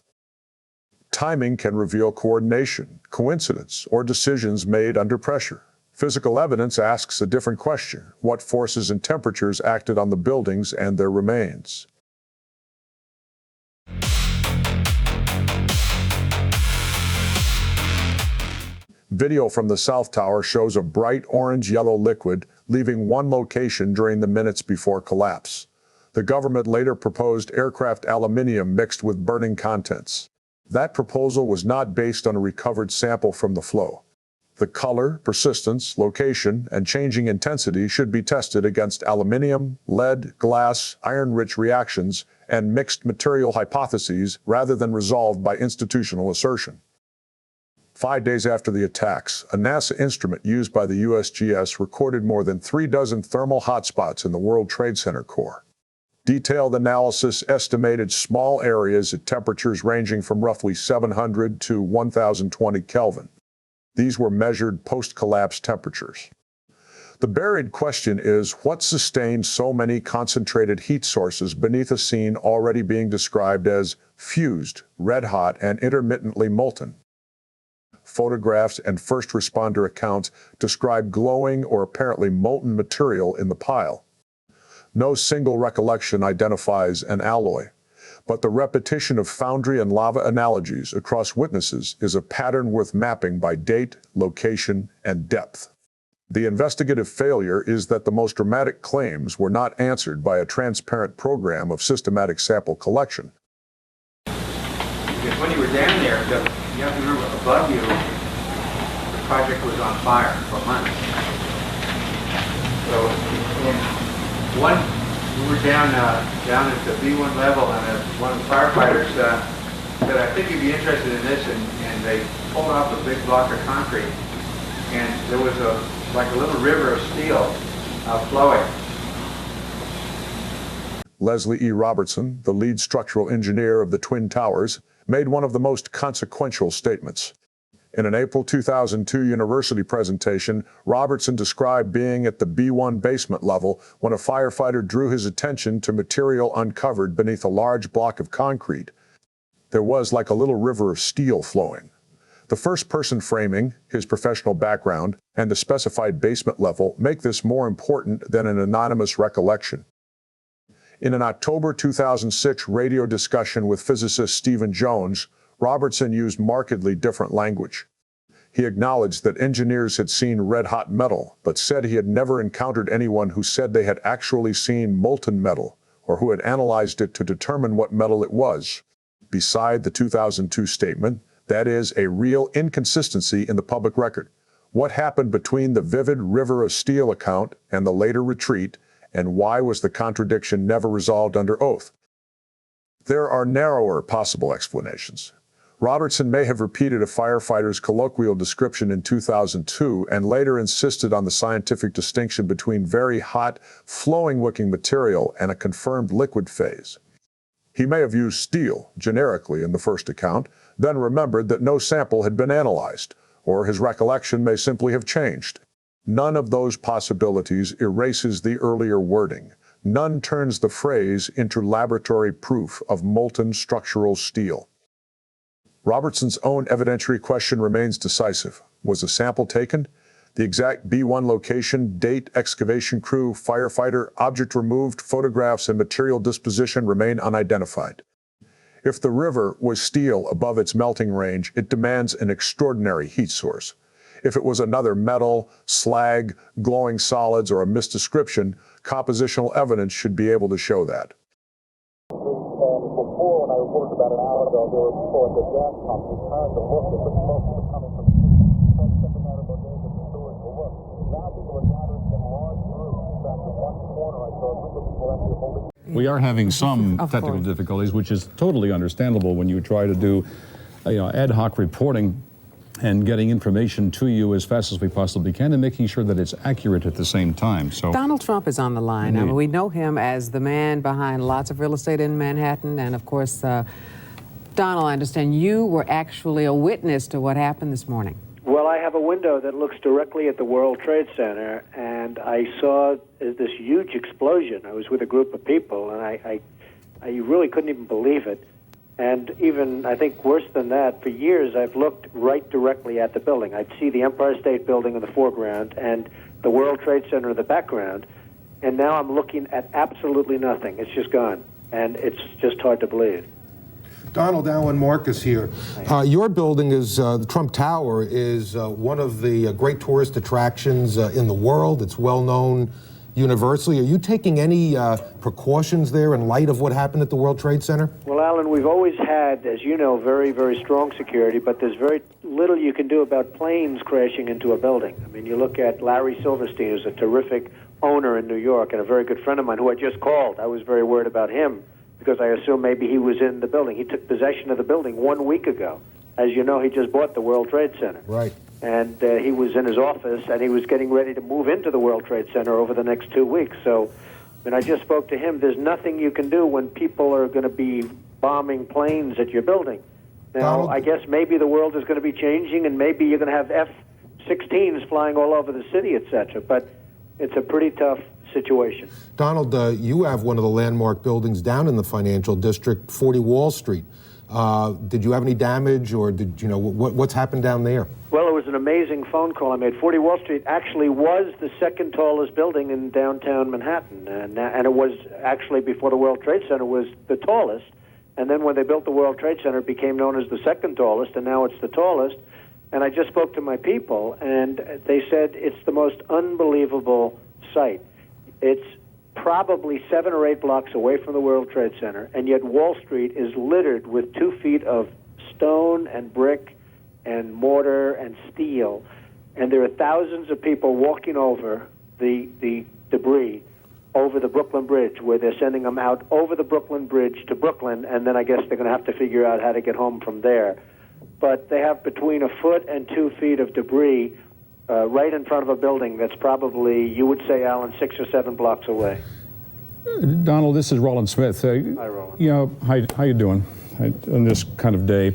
Timing can reveal coordination, coincidence, or decisions made under pressure. Physical evidence asks a different question: what forces and temperatures acted on the buildings and their remains? Video from the South Tower shows a bright orange-yellow liquid leaving one location during the minutes before collapse. The government later proposed aircraft aluminium mixed with burning contents. That proposal was not based on a recovered sample from the flow. The color, persistence, location, and changing intensity should be tested against aluminium, lead, glass, iron-rich reactions, and mixed material hypotheses rather than resolved by institutional assertion. 5 days after the attacks, a NASA instrument used by the USGS recorded more than 36 thermal hotspots in the World Trade Center core. Detailed analysis estimated small areas at temperatures ranging from roughly 700 to 1020 Kelvin. These were measured post-collapse temperatures. The buried question is, what sustained so many concentrated heat sources beneath a scene already being described as fused, red-hot, and intermittently molten? Photographs and first responder accounts describe glowing or apparently molten material in the pile. No single recollection identifies an alloy, but the repetition of foundry and lava analogies across witnesses is a pattern worth mapping by date, location, and depth. The investigative failure is that the most dramatic claims were not answered by a transparent program of systematic sample collection. Because when you were down there, you have to remember, above you, the project was on fire for months. So, we were down at the B1 level, and one of the firefighters said, I think you'd be interested in this, and they pulled off a big block of concrete, and there was like a little river of steel flowing. Leslie E. Robertson, the lead structural engineer of the Twin Towers, made one of the most consequential statements. In an April 2002 university presentation, Robertson described being at the B1 basement level when a firefighter drew his attention to material uncovered beneath a large block of concrete. There was like a little river of steel flowing. The first-person framing, his professional background, and the specified basement level make this more important than an anonymous recollection. In an October 2006 radio discussion with physicist Stephen Jones, Robertson used markedly different language. He acknowledged that engineers had seen red-hot metal, but said he had never encountered anyone who said they had actually seen molten metal, or who had analyzed it to determine what metal it was. beside the 2002 statement, that is, a real inconsistency in the public record. What happened between the vivid River of Steel account and the later retreat, and why was the contradiction never resolved under oath? There are narrower possible explanations. Robertson may have repeated a firefighter's colloquial description in 2002 and later insisted on the scientific distinction between very hot, flowing-wicking material and a confirmed liquid phase. He may have used steel generically in the first account, then remembered that no sample had been analyzed, or his recollection may simply have changed. None of those possibilities erases the earlier wording. None turns the phrase into laboratory proof of molten structural steel. Robertson's own evidentiary question remains decisive. Was a sample taken? The exact B1 location, date, excavation crew, firefighter, object removed, photographs, and material disposition remain unidentified. If the river was steel above its melting range, it demands an extraordinary heat source. If it was another metal, slag, glowing solids, or a misdescription, compositional evidence should be able to show that. Before, when I reported about an hour ago, there were people at the gas pump who turned to look at the smoke that was coming from stepping out of the days of the sewers to look. Now people are gathering in large groups. In fact, in one corner, I saw a group of people actually holding. We are having some technical difficulties, which is totally understandable when you try to do, ad hoc reporting and getting information to you as fast as we possibly can and making sure that it's accurate at the same time. So Donald Trump is on the line. I mean, we know him as the man behind lots of real estate in Manhattan. And of course, Donald, I understand you were actually a witness to what happened this morning. Well, I have a window that looks directly at the World Trade Center, and I saw this huge explosion. I was with a group of people, and I really couldn't even believe it. And even, I think, worse than that, for years I've looked right directly at the building. I'd see the Empire State Building in the foreground and the World Trade Center in the background, and now I'm looking at absolutely nothing. It's just gone, and it's just hard to believe. Donald, Alan Marcus here. Your building is, the Trump Tower, is one of the great tourist attractions in the world. It's well known universally. Are you taking any precautions there in light of what happened at the World Trade Center? Well, Alan, we've always had, as you know, very, very strong security, but there's very little you can do about planes crashing into a building. I mean, you look at Larry Silverstein, who's a terrific owner in New York and a very good friend of mine who I just called. I was very worried about him because I assumed maybe he was in the building. He took possession of the building 1 week ago. As you know, he just bought the World Trade Center. Right. And he was in his office, and he was getting ready to move into the World Trade Center over the next 2 weeks. So when I just spoke to him, there's nothing you can do when people are going to be bombing planes at your building. Now, I guess maybe the world is going to be changing, and maybe you're going to have F-16s flying all over the city, etc. But it's a pretty tough situation. Donald, you have one of the landmark buildings down in the financial district, 40 Wall Street. Did you have any damage, or did you know what's happened down there? Well, it was an amazing phone call I made. 40 Wall Street actually was the second tallest building in downtown Manhattan, and it was actually, before the World Trade Center, was the tallest. And then when they built the World Trade Center, it became known as the second tallest, and now it's the tallest. And I just spoke to my people, and they said it's the most unbelievable sight. It's probably 7 or 8 blocks away from the World Trade Center, and yet Wall Street is littered with 2 feet of stone and brick and mortar and steel, and there are thousands of people walking over the debris over the Brooklyn Bridge, where they're sending them out over the Brooklyn Bridge to Brooklyn, and then I guess they're going to have to figure out how to get home from there. But they have between 1 foot and 2 feet of debris right in front of a building that's probably, you would say, Alan, 6 or 7 blocks away. Donald, this is Roland Smith. Hi, Roland. How you doing on this kind of day?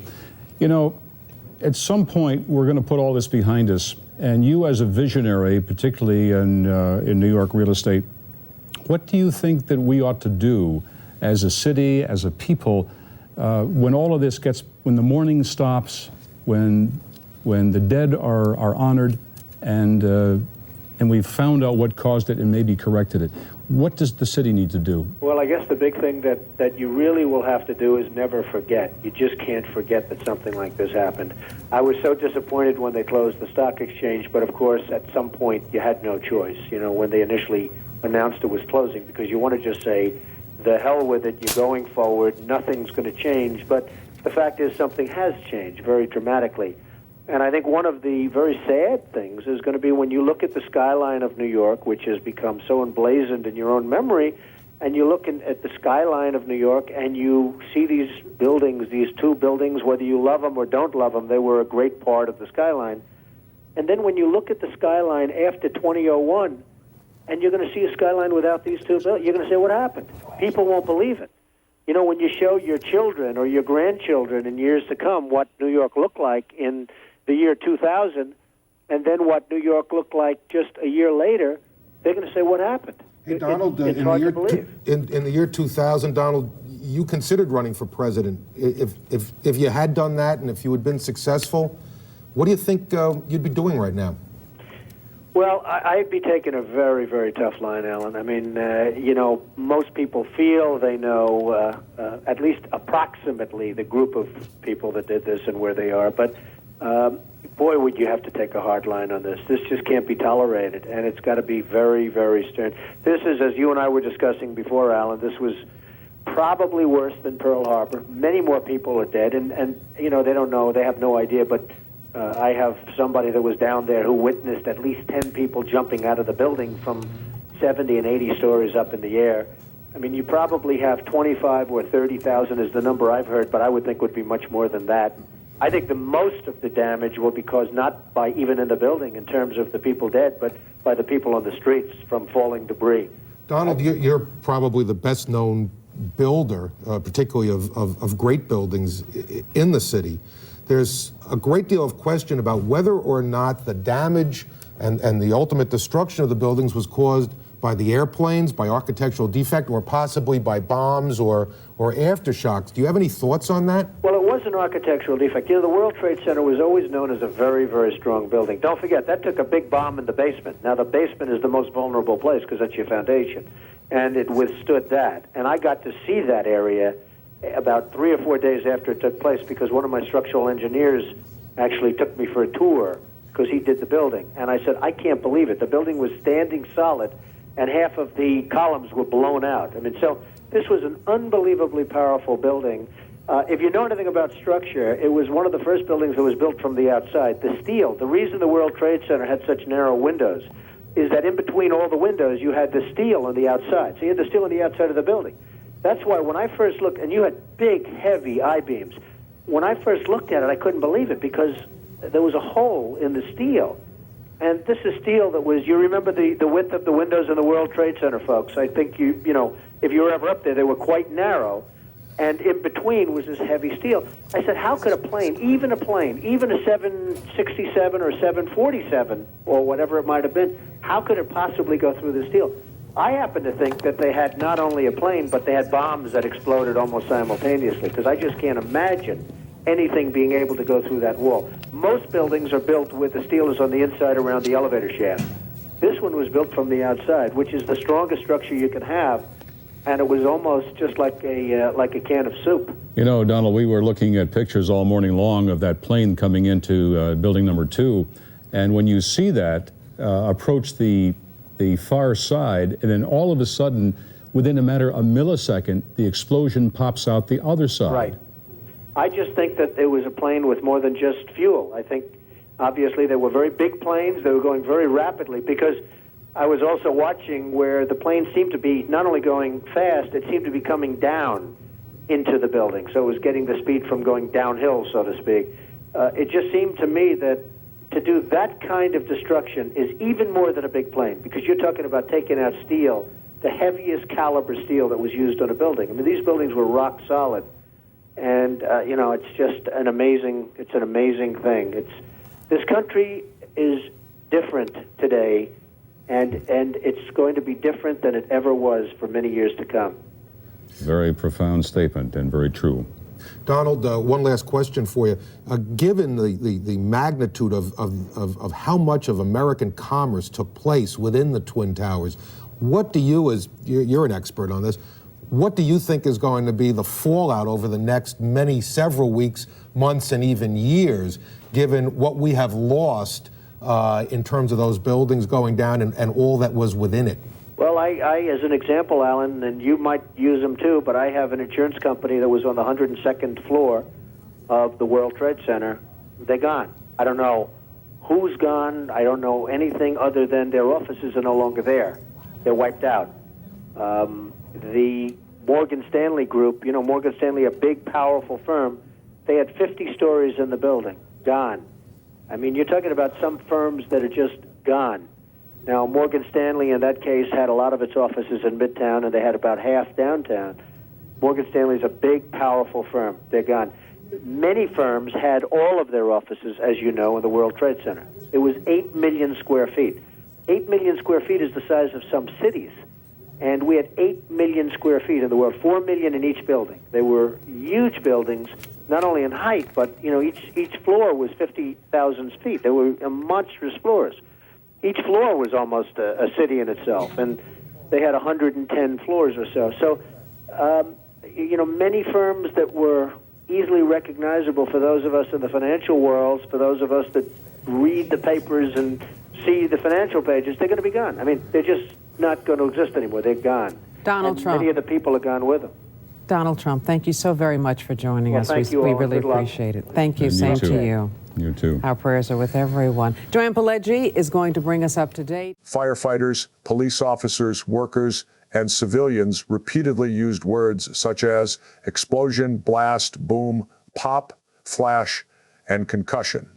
At some point, we're going to put all this behind us, and you as a visionary, particularly in New York real estate, what do you think that we ought to do as a city, as a people, when all of this when the mourning stops, when the dead are honored, and we've found out what caused it and maybe corrected it? What does the city need to do? Well, I guess the big thing that you really will have to do is never forget. You just can't forget that something like this happened. I was so disappointed when they closed the stock exchange, but of course, at some point, you had no choice, when they initially announced it was closing, because you want to just say, the hell with it, you're going forward, nothing's going to change. But the fact is something has changed very dramatically. And I think one of the very sad things is going to be when you look at the skyline of New York, which has become so emblazoned in your own memory, and you look at the skyline of New York and you see these buildings, these two buildings, whether you love them or don't love them, they were a great part of the skyline. And then when you look at the skyline after 2001, and you're going to see a skyline without these two buildings, you're going to say, what happened? People won't believe it. You know, when you show your children or your grandchildren in years to come what New York looked like in the year 2000, and then what New York looked like just a year later, they're going to say, what happened? Hey, Donald, it's hard to believe. in the year 2000, Donald, you considered running for president. If you had done that and if you had been successful, what do you think you'd be doing right now? Well, I'd be taking a very, very tough line, Alan. I mean, you know, most people feel they know at least approximately the group of people that did this and where they are. But boy, would you have to take a hard line on this. This just can't be tolerated, and it's got to be very, very stern. This is, as you and I were discussing before, Alan, this was probably worse than Pearl Harbor. Many more people are dead, and you know, they don't know, they have no idea, but I have somebody that was down there who witnessed at least 10 people jumping out of the building from 70 and 80 stories up in the air. I mean, you probably have 25 or 30,000 is the number I've heard, but I would think would be much more than that. I think the most of the damage will be caused not by even in the building in terms of the people dead, but by the people on the streets from falling debris. Donald, you're probably the best known builder, particularly of great buildings in the city. There's a great deal of question about whether or not the damage and the ultimate destruction of the buildings was caused by the airplanes, by architectural defect, or possibly by bombs or aftershocks. Do you have any thoughts on that? Well, it was an architectural defect. You know, the World Trade Center was always known as a very, very strong building. Don't forget, that took a big bomb in the basement. Now, the basement is the most vulnerable place because that's your foundation, and it withstood that. And I got to see that area about 3 or 4 days after it took place because one of my structural engineers actually took me for a tour because he did the building. And I said, I can't believe it. The building was standing solid, and half of the columns were blown out. I mean, so this was an unbelievably powerful building. If you know anything about structure, it was one of the first buildings that was built from the outside. The steel, the reason the World Trade Center had such narrow windows is that in between all the windows, you had the steel on the outside. So you had the steel on the outside of the building. That's why when I first looked, and you had big, heavy I-beams, when I first looked at it, I couldn't believe it because there was a hole in the steel. And this is steel that was, you remember the width of the windows in the World Trade Center, folks. I think you know, if you were ever up there, they were quite narrow. And in between was this heavy steel. I said, how could a plane, even a 767 or 747 or whatever it might have been, how could it possibly go through the steel? I happen to think that they had not only a plane, but they had bombs that exploded almost simultaneously, because I just can't imagine anything being able to go through that wall. Most buildings are built with the steel is on the inside around the elevator shaft. This one was built from the outside, which is the strongest structure you can have, and it was almost just like a can of soup. You know, Donald, we were looking at pictures all morning long of that plane coming into building number 2, and when you see that approach the far side, and then all of a sudden, within a matter of a millisecond, the explosion pops out the other side. Right. I just think that it was a plane with more than just fuel. I think, obviously, they were very big planes. They were going very rapidly, because I was also watching where the plane seemed to be not only going fast, it seemed to be coming down into the building. So it was getting the speed from going downhill, so to speak. It just seemed to me that to do that kind of destruction is even more than a big plane, because you're talking about taking out steel, the heaviest caliber steel that was used on a building. I mean, these buildings were rock solid. And, you know, it's just an amazing thing. This country is different today, and it's going to be different than it ever was for many years to come. Very profound statement and very true. Donald, one last question for you. Given the magnitude of how much of American commerce took place within the Twin Towers, what do you, as you're an expert on this, what do you think is going to be the fallout over the next several weeks, months, and even years, given what we have lost in terms of those buildings going down and all that was within it? Well, I, as an example, Alan, and you might use them too, but I have an insurance company that was on the 102nd floor of the World Trade Center, they're gone. I don't know who's gone. I don't know anything other than their offices are no longer there. They're wiped out. The Morgan Stanley group, you know, Morgan Stanley, a big, powerful firm, they had 50 stories in the building, gone. I mean, you're talking about some firms that are just gone. Now, Morgan Stanley, in that case, had a lot of its offices in Midtown, and they had about half downtown. Morgan Stanley's a big, powerful firm. They're gone. Many firms had all of their offices, as you know, in the World Trade Center. It was 8 million square feet. 8 million square feet is the size of some cities. And we had 8 million square feet in the world, 4 million in each building. They were huge buildings, not only in height, but, you know, each floor was 50,000 feet. They were monstrous floors. Each floor was almost a city in itself, and they had 110 floors or so. So, you know, many firms that were easily recognizable for those of us in the financial worlds, for those of us that read the papers and see the financial pages, they're going to be gone. I mean, they're just not going to exist anymore. They're gone. Donald Trump. Many of the people are gone with them. Donald Trump, thank you so very much for joining us. Thank you all. We really Good luck. appreciate it. Thank you. Same to you. You too. Our prayers are with everyone. Joanne Pileggi is going to bring us up to date. Firefighters, police officers, workers, and civilians repeatedly used words such as explosion, blast, boom, pop, flash, and concussion.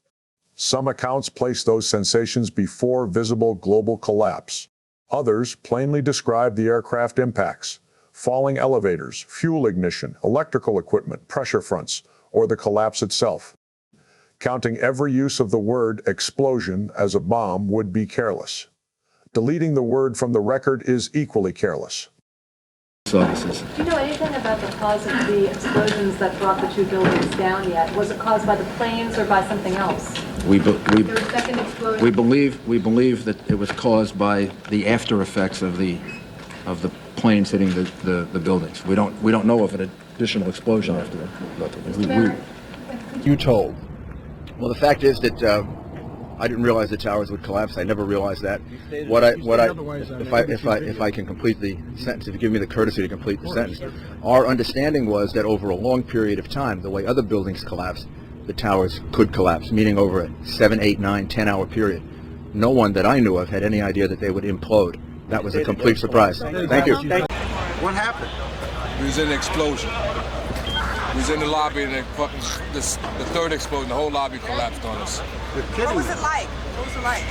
Some accounts place those sensations before visible global collapse. Others plainly describe the aircraft impacts, falling elevators, fuel ignition, electrical equipment, pressure fronts, or the collapse itself. Counting every use of the word explosion as a bomb would be careless. Deleting the word from the record is equally careless. Do you know anything about the cause of the explosions that brought the two buildings down yet? Was it caused by the planes or by something else? We second explosion? believe that it was caused by the after effects of the planes hitting the buildings. We don't know of an additional explosion after that. You told. Well, the fact is that I didn't realize the towers would collapse. I never realized that. If I can complete the sentence, if you give me the courtesy to complete the sentence, our understanding was that over a long period of time, the way other buildings collapse, the towers could collapse, meaning over a 7, 8, 9, 10-hour period. No one that I knew of had any idea that they would implode. That was a complete surprise. Thank you. What happened? We was in an explosion. We was in the lobby, and the third explosion, the whole lobby collapsed on us. What was it like? What was it like?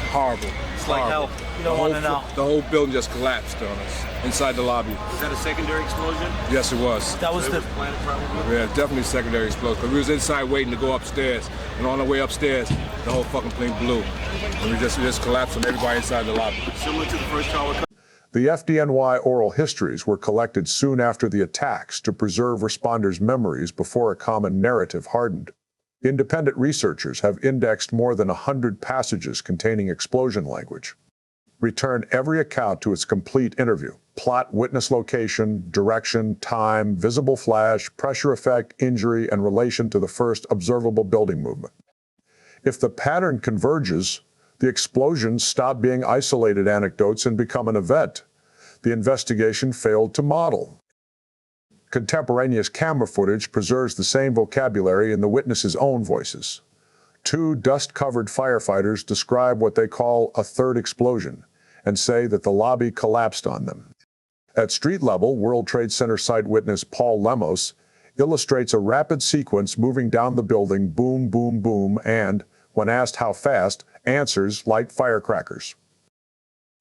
Horrible. It's like hell. You don't want to know. The whole building just collapsed on us inside the lobby. Was that a secondary explosion? Yes, it was. That was the planet, probably. Yeah, definitely secondary explosion. Because we was inside waiting to go upstairs, and on the way upstairs, the whole fucking plane blew, and we just collapsed on everybody inside the lobby. Similar to the first tower. The FDNY oral histories were collected soon after the attacks to preserve responders' memories before a common narrative hardened. Independent researchers have indexed more than 100 passages containing explosion language. Return every account to its complete interview. Plot, witness location, direction, time, visible flash, pressure effect, injury, and relation to the first observable building movement. If the pattern converges, the explosions stop being isolated anecdotes and become an event. The investigation failed to model. Contemporaneous camera footage preserves the same vocabulary in the witnesses' own voices. Two dust-covered firefighters describe what they call a third explosion and say that the lobby collapsed on them. At street level, World Trade Center site witness Paul Lemos illustrates a rapid sequence moving down the building, boom, boom, boom, and, when asked how fast, answers like firecrackers.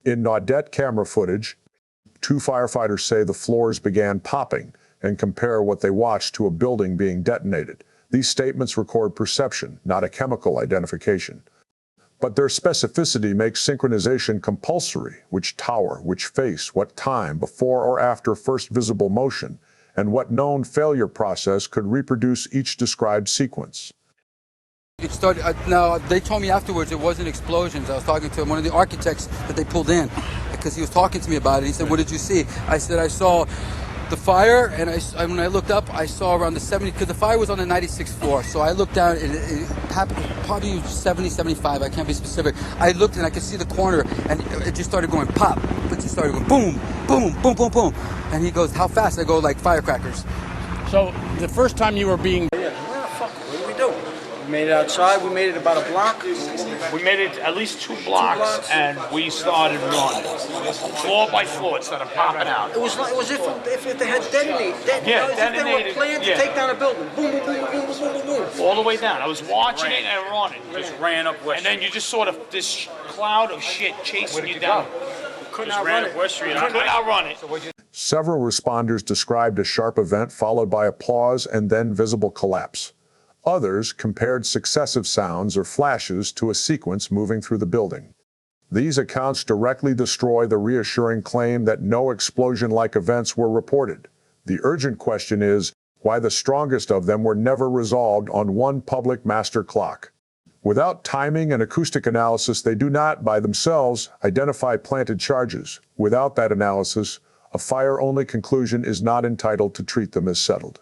In Naudette camera footage, two firefighters say the floors began popping and compare what they watched to a building being detonated. These statements record perception, not a chemical identification. But their specificity makes synchronization compulsory: which tower, which face, what time, before or after first visible motion, and what known failure process could reproduce each described sequence. It started, now, they told me afterwards it wasn't explosions. I was talking to one of the architects that they pulled in because he was talking to me about it. He said, "What did you see?" I said, "I saw the fire, and when I looked up, I saw around the 70, because the fire was on the 96th floor. So I looked down, and it happened probably 70, 75, I can't be specific. I looked, and I could see the corner, and it just started going pop. It just started going boom, boom, boom, boom, boom. And he goes, "How fast?" I go, "Like firecrackers." So the first time you were being... Where the fuck do? We made it outside. We made it about a block. We made it at least two blocks, and we started running. Floor by floor, it started popping out. It was if they had detonated. Yeah, if detonated. they were planned to take down a building. Boom, boom, boom, boom, boom, boom, boom, boom. All the way down. I was watching it and running. Just ran up West Street. And then you just sort of this cloud of shit chasing you down. Couldn't outrun it. West Street. Couldn't outrun it. Several responders described a sharp event followed by applause and then visible collapse. Others compared successive sounds or flashes to a sequence moving through the building. These accounts directly destroy the reassuring claim that no explosion-like events were reported. The urgent question is why the strongest of them were never resolved on one public master clock. Without timing and acoustic analysis, they do not, by themselves, identify planted charges. Without that analysis, a fire-only conclusion is not entitled to treat them as settled.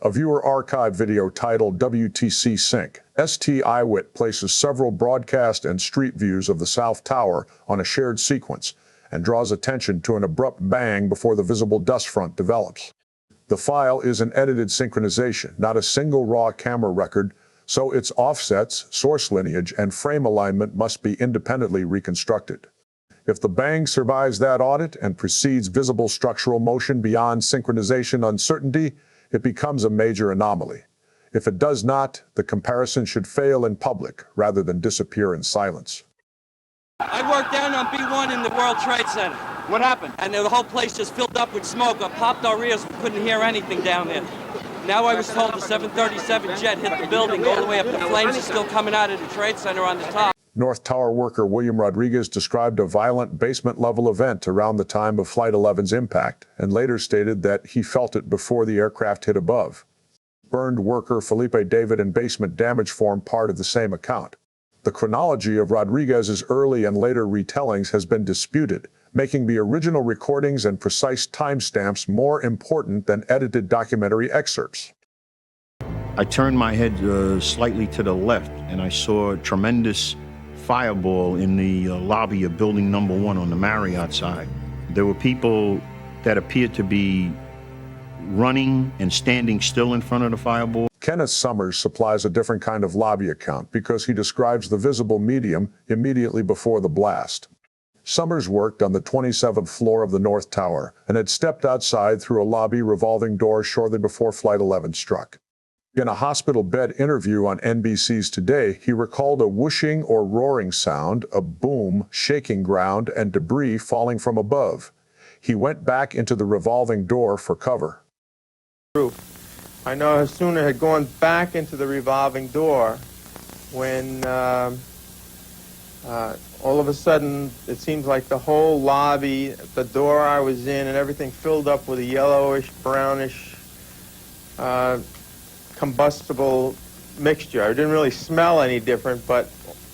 A viewer archive video titled WTC Sync. ST Eyewit places several broadcast and street views of the South Tower on a shared sequence and draws attention to an abrupt bang before the visible dust front develops. The file is an edited synchronization, not a single raw camera record, so its offsets, source lineage, and frame alignment must be independently reconstructed. If the bang survives that audit and precedes visible structural motion beyond synchronization uncertainty, it becomes a major anomaly. If it does not, the comparison should fail in public rather than disappear in silence. I worked down on B1 in the World Trade Center. What happened? And the whole place just filled up with smoke. I popped our ears, we couldn't hear anything down there. Now I was told the 737 jet hit the building all the way up. The flames are still coming out of the Trade Center on the top. North Tower worker William Rodriguez described a violent basement-level event around the time of Flight 11's impact, and later stated that he felt it before the aircraft hit above. Burned worker Felipe David and basement damage form part of the same account. The chronology of Rodriguez's early and later retellings has been disputed, making the original recordings and precise timestamps more important than edited documentary excerpts. I turned my head slightly to the left, and I saw a tremendous fireball in the lobby of building number 1 on the Marriott side. There were people that appeared to be running and standing still in front of the fireball. Kenneth Summers supplies a different kind of lobby account because he describes the visible medium immediately before the blast. Summers worked on the 27th floor of the North Tower and had stepped outside through a lobby revolving door shortly before Flight 11 struck. In a hospital bed interview on NBC's Today, he recalled a whooshing or roaring sound, a boom, shaking ground, and debris falling from above. He went back into the revolving door for cover. I no sooner had gone back into the revolving door when all of a sudden it seems like the whole lobby, the door I was in, and everything filled up with a yellowish, brownish, combustible mixture. I didn't really smell any different, but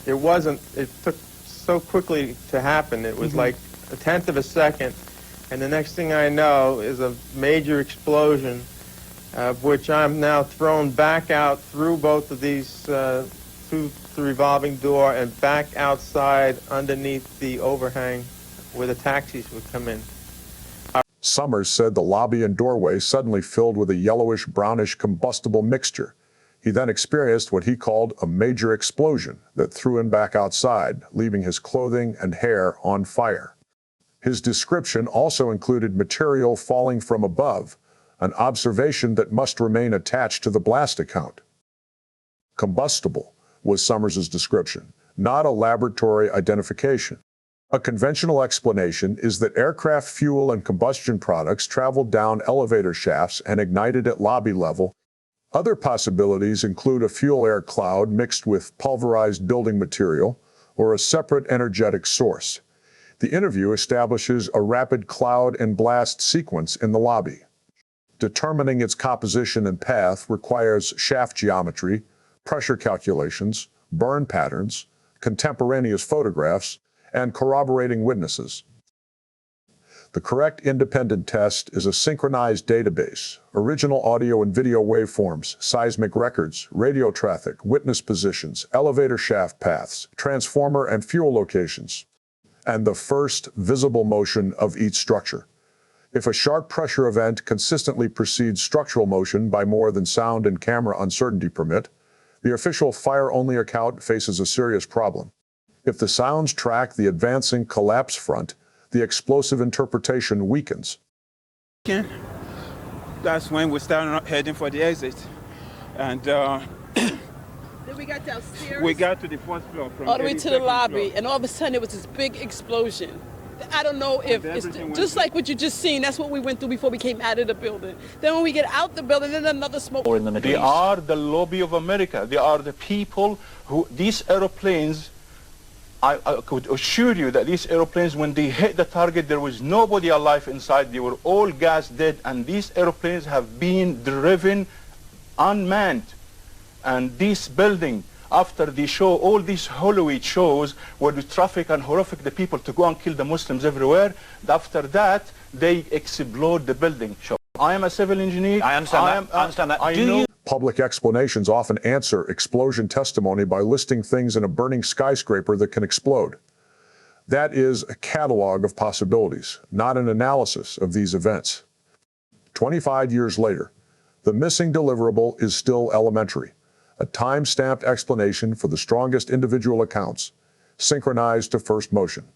it wasn't, it took so quickly to happen. It was like a tenth of a second, and the next thing I know is a major explosion, of which I'm now thrown back out through both of these, through the revolving door and back outside underneath the overhang where the taxis would come in. Summers said the lobby and doorway suddenly filled with a yellowish-brownish combustible mixture. He then experienced what he called a major explosion that threw him back outside, leaving his clothing and hair on fire. His description also included material falling from above, an observation that must remain attached to the blast account. Combustible was Summers's description, not a laboratory identification. A conventional explanation is that aircraft fuel and combustion products traveled down elevator shafts and ignited at lobby level. Other possibilities include a fuel-air cloud mixed with pulverized building material or a separate energetic source. The interview establishes a rapid cloud and blast sequence in the lobby. Determining its composition and path requires shaft geometry, pressure calculations, burn patterns, contemporaneous photographs, and corroborating witnesses. The correct independent test is a synchronized database, original audio and video waveforms, seismic records, radio traffic, witness positions, elevator shaft paths, transformer and fuel locations, and the first visible motion of each structure. If a sharp pressure event consistently precedes structural motion by more than sound and camera uncertainty permit, the official fire-only account faces a serious problem. If the sounds track the advancing collapse front, the explosive interpretation weakens. That's when we started heading for the exit. And then we got downstairs. We got to the fourth floor. From all the way to the lobby, floor. and all of a sudden there was this big explosion. I don't know if it's just like what you just seen. That's what we went through before we came out of the building. Then when we get out the building, then another smoke. They are the lobby of America. They are the people who, these airplanes, I could assure you that these airplanes, when they hit the target, there was nobody alive inside. They were all gas dead, and these airplanes have been driven unmanned. And this building, after they show all these Halloween shows where the traffic and horrific the people to go and kill the Muslims everywhere, after that, they explode the building. I am a civil engineer. I understand that. I understand that. I know. Public explanations often answer explosion testimony by listing things in a burning skyscraper that can explode. That is a catalog of possibilities, not an analysis of these events. 25 years later, the missing deliverable is still elementary, a time-stamped explanation for the strongest individual accounts, synchronized to first motion,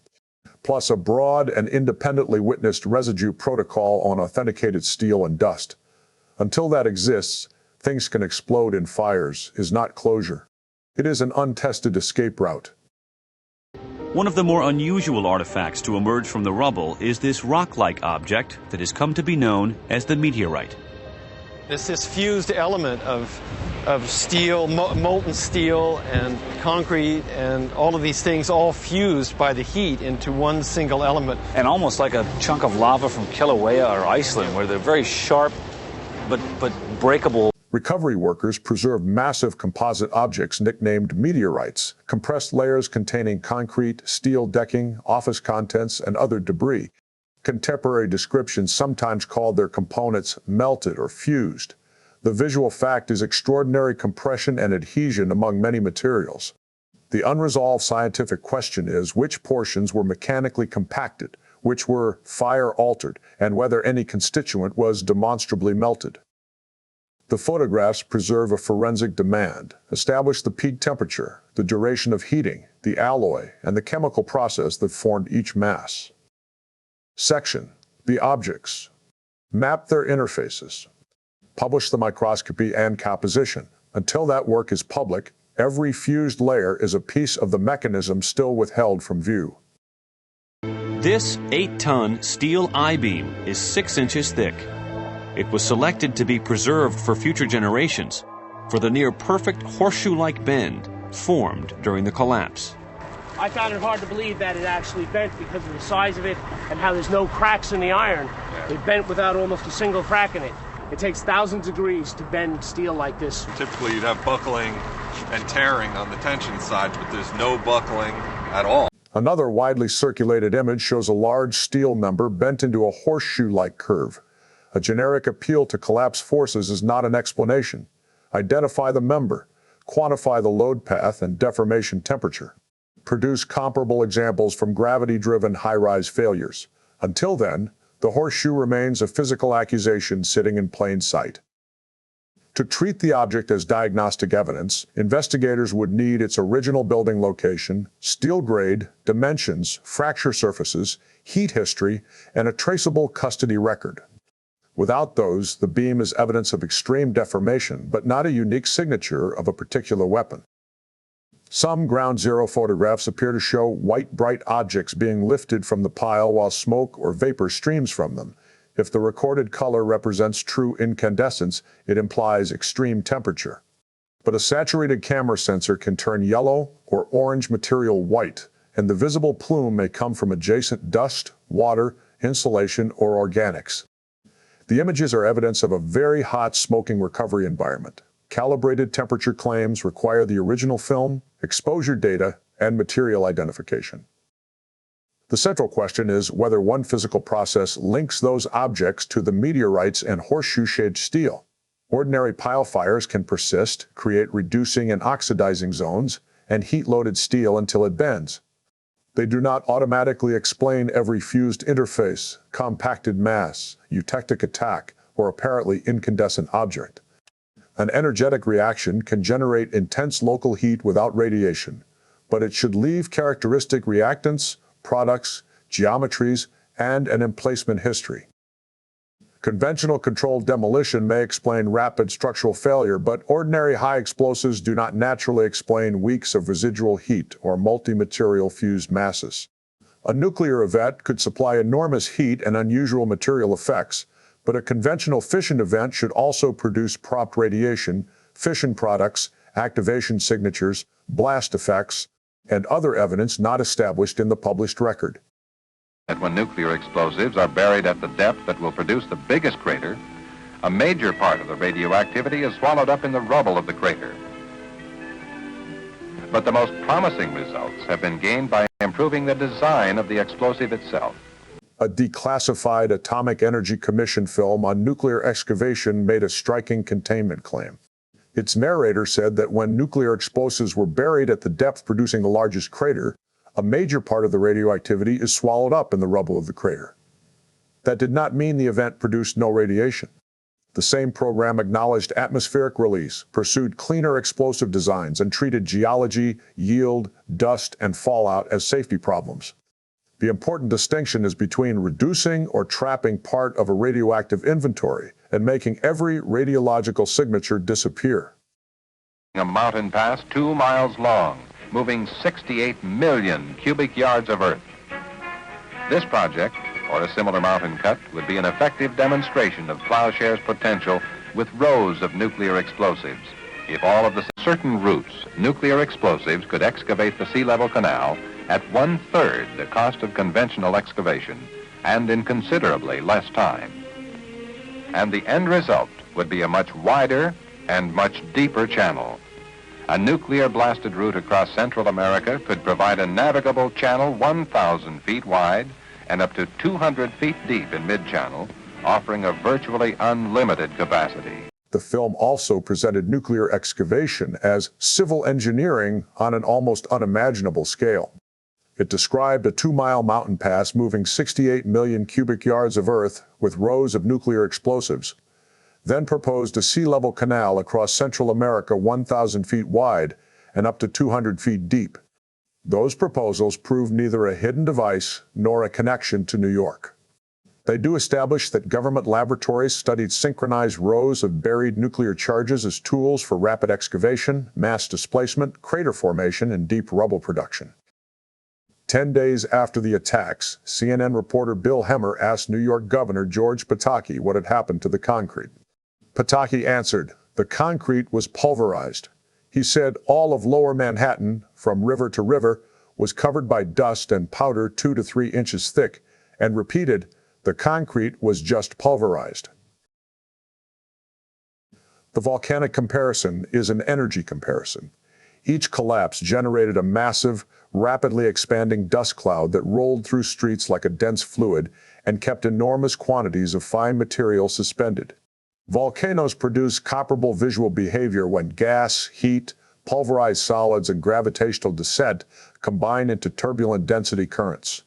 plus a broad and independently witnessed residue protocol on authenticated steel and dust. Until that exists, things can explode in fires is not closure. It is an untested escape route. One of the more unusual artifacts to emerge from the rubble is this rock-like object that has come to be known as the meteorite. It's this fused element of steel, molten steel and concrete and all of these things all fused by the heat into one single element. And almost like a chunk of lava from Kilauea or Iceland, where they're very sharp but breakable. Recovery workers preserve massive composite objects nicknamed meteorites, compressed layers containing concrete, steel decking, office contents, and other debris. Contemporary descriptions sometimes call their components melted or fused. The visual fact is extraordinary compression and adhesion among many materials. The unresolved scientific question is which portions were mechanically compacted, which were fire-altered, and whether any constituent was demonstrably melted. The photographs preserve a forensic demand, establish the peak temperature, the duration of heating, the alloy, and the chemical process that formed each mass. Section the objects. Map their interfaces. Publish the microscopy and composition. Until that work is public, every fused layer is a piece of the mechanism still withheld from view. This 8-ton steel I-beam is 6 inches thick. It was selected to be preserved for future generations for the near-perfect horseshoe-like bend formed during the collapse. I found it hard to believe that it actually bent because of the size of it and how there's no cracks in the iron. It bent without almost a single crack in it. It takes thousands of degrees to bend steel like this. Typically you'd have buckling and tearing on the tension side, but there's no buckling at all. Another widely circulated image shows a large steel member bent into a horseshoe-like curve. A generic appeal to collapse forces is not an explanation. Identify the member, quantify the load path and deformation temperature. Produce comparable examples from gravity-driven high-rise failures. Until then, the horseshoe remains a physical accusation sitting in plain sight. To treat the object as diagnostic evidence, investigators would need its original building location, steel grade, dimensions, fracture surfaces, heat history, and a traceable custody record. Without those, the beam is evidence of extreme deformation, but not a unique signature of a particular weapon. Some ground zero photographs appear to show white, bright objects being lifted from the pile while smoke or vapor streams from them. If the recorded color represents true incandescence, it implies extreme temperature. But a saturated camera sensor can turn yellow or orange material white, and the visible plume may come from adjacent dust, water, insulation, or organics. The images are evidence of a very hot smoking recovery environment. Calibrated temperature claims require the original film, exposure data, and material identification. The central question is whether one physical process links those objects to the meteorites and horseshoe-shaped steel. Ordinary pile fires can persist, create reducing and oxidizing zones, and heat-loaded steel until it bends. They do not automatically explain every fused interface, compacted mass, eutectic attack, or apparently incandescent object. An energetic reaction can generate intense local heat without radiation, but it should leave characteristic reactants, products, geometries, and an emplacement history. Conventional controlled demolition may explain rapid structural failure, but ordinary high explosives do not naturally explain weeks of residual heat or multi-material fused masses. A nuclear event could supply enormous heat and unusual material effects, but a conventional fission event should also produce prompt radiation, fission products, activation signatures, blast effects, and other evidence not established in the published record. That when nuclear explosives are buried at the depth that will produce the biggest crater, a major part of the radioactivity is swallowed up in the rubble of the crater. But the most promising results have been gained by improving the design of the explosive itself. A declassified Atomic Energy Commission film on nuclear excavation made a striking containment claim. Its narrator said that when nuclear explosives were buried at the depth producing the largest crater, a major part of the radioactivity is swallowed up in the rubble of the crater. That did not mean the event produced no radiation. The same program acknowledged atmospheric release, pursued cleaner explosive designs, and treated geology, yield, dust, and fallout as safety problems. The important distinction is between reducing or trapping part of a radioactive inventory and making every radiological signature disappear. A mountain pass 2 miles long, moving 68 million cubic yards of earth. This project, or a similar mountain cut, would be an effective demonstration of Plowshare's potential with rows of nuclear explosives. If all of the certain routes, nuclear explosives could excavate the sea level canal at 1/3 the cost of conventional excavation and in considerably less time. And the end result would be a much wider and much deeper channel. A nuclear-blasted route across Central America could provide a navigable channel 1,000 feet wide and up to 200 feet deep in mid-channel, offering a virtually unlimited capacity. The film also presented nuclear excavation as civil engineering on an almost unimaginable scale. It described a 2-mile mountain pass moving 68 million cubic yards of earth with rows of nuclear explosives, then proposed a sea-level canal across Central America 1,000 feet wide and up to 200 feet deep. Those proposals proved neither a hidden device nor a connection to New York. They do establish that government laboratories studied synchronized rows of buried nuclear charges as tools for rapid excavation, mass displacement, crater formation, and deep rubble production. 10 days after the attacks, CNN reporter Bill Hemmer asked New York Governor George Pataki what had happened to the concrete. Pataki answered, "The concrete was pulverized." He said all of lower Manhattan, from river to river, was covered by dust and powder 2 to 3 inches thick, and repeated, "The concrete was just pulverized." The volcanic comparison is an energy comparison. Each collapse generated a massive, rapidly expanding dust cloud that rolled through streets like a dense fluid and kept enormous quantities of fine material suspended. Volcanoes produce comparable visual behavior when gas, heat, pulverized solids, and gravitational descent combine into turbulent density currents.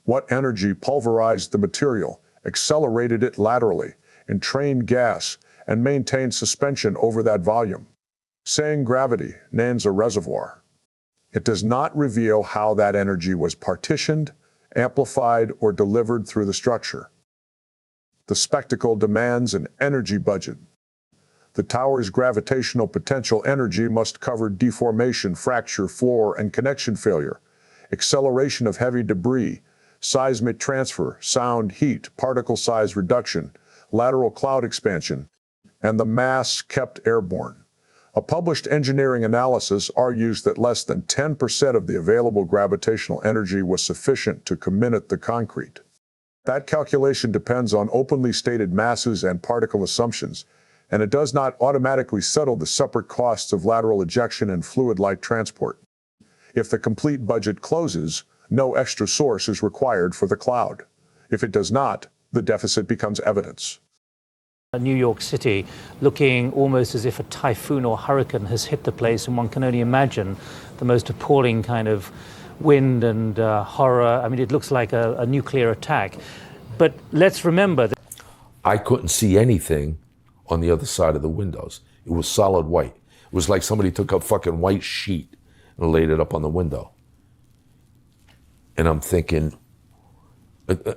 What energy pulverized the material, accelerated it laterally, entrained gas, and maintained suspension over that volume? Saying gravity names a reservoir. It does not reveal how that energy was partitioned, amplified, or delivered through the structure. The spectacle demands an energy budget. The tower's gravitational potential energy must cover deformation, fracture, floor, and connection failure, acceleration of heavy debris, seismic transfer, sound, heat, particle size reduction, lateral cloud expansion, and the mass kept airborne. A published engineering analysis argues that less than 10% of the available gravitational energy was sufficient to comminute the concrete. That calculation depends on openly stated masses and particle assumptions, and it does not automatically settle the separate costs of lateral ejection and fluid-like transport. If the complete budget closes, no extra source is required for the cloud. If it does not, the deficit becomes evidence. New York City looking almost as if a typhoon or hurricane has hit the place, and one can only imagine the most appalling kind of wind and horror. I mean, it looks like a nuclear attack. But let's remember that I couldn't see anything on the other side of the windows. It was solid white. It was like somebody took a fucking white sheet and laid it up on the window. And I'm thinking,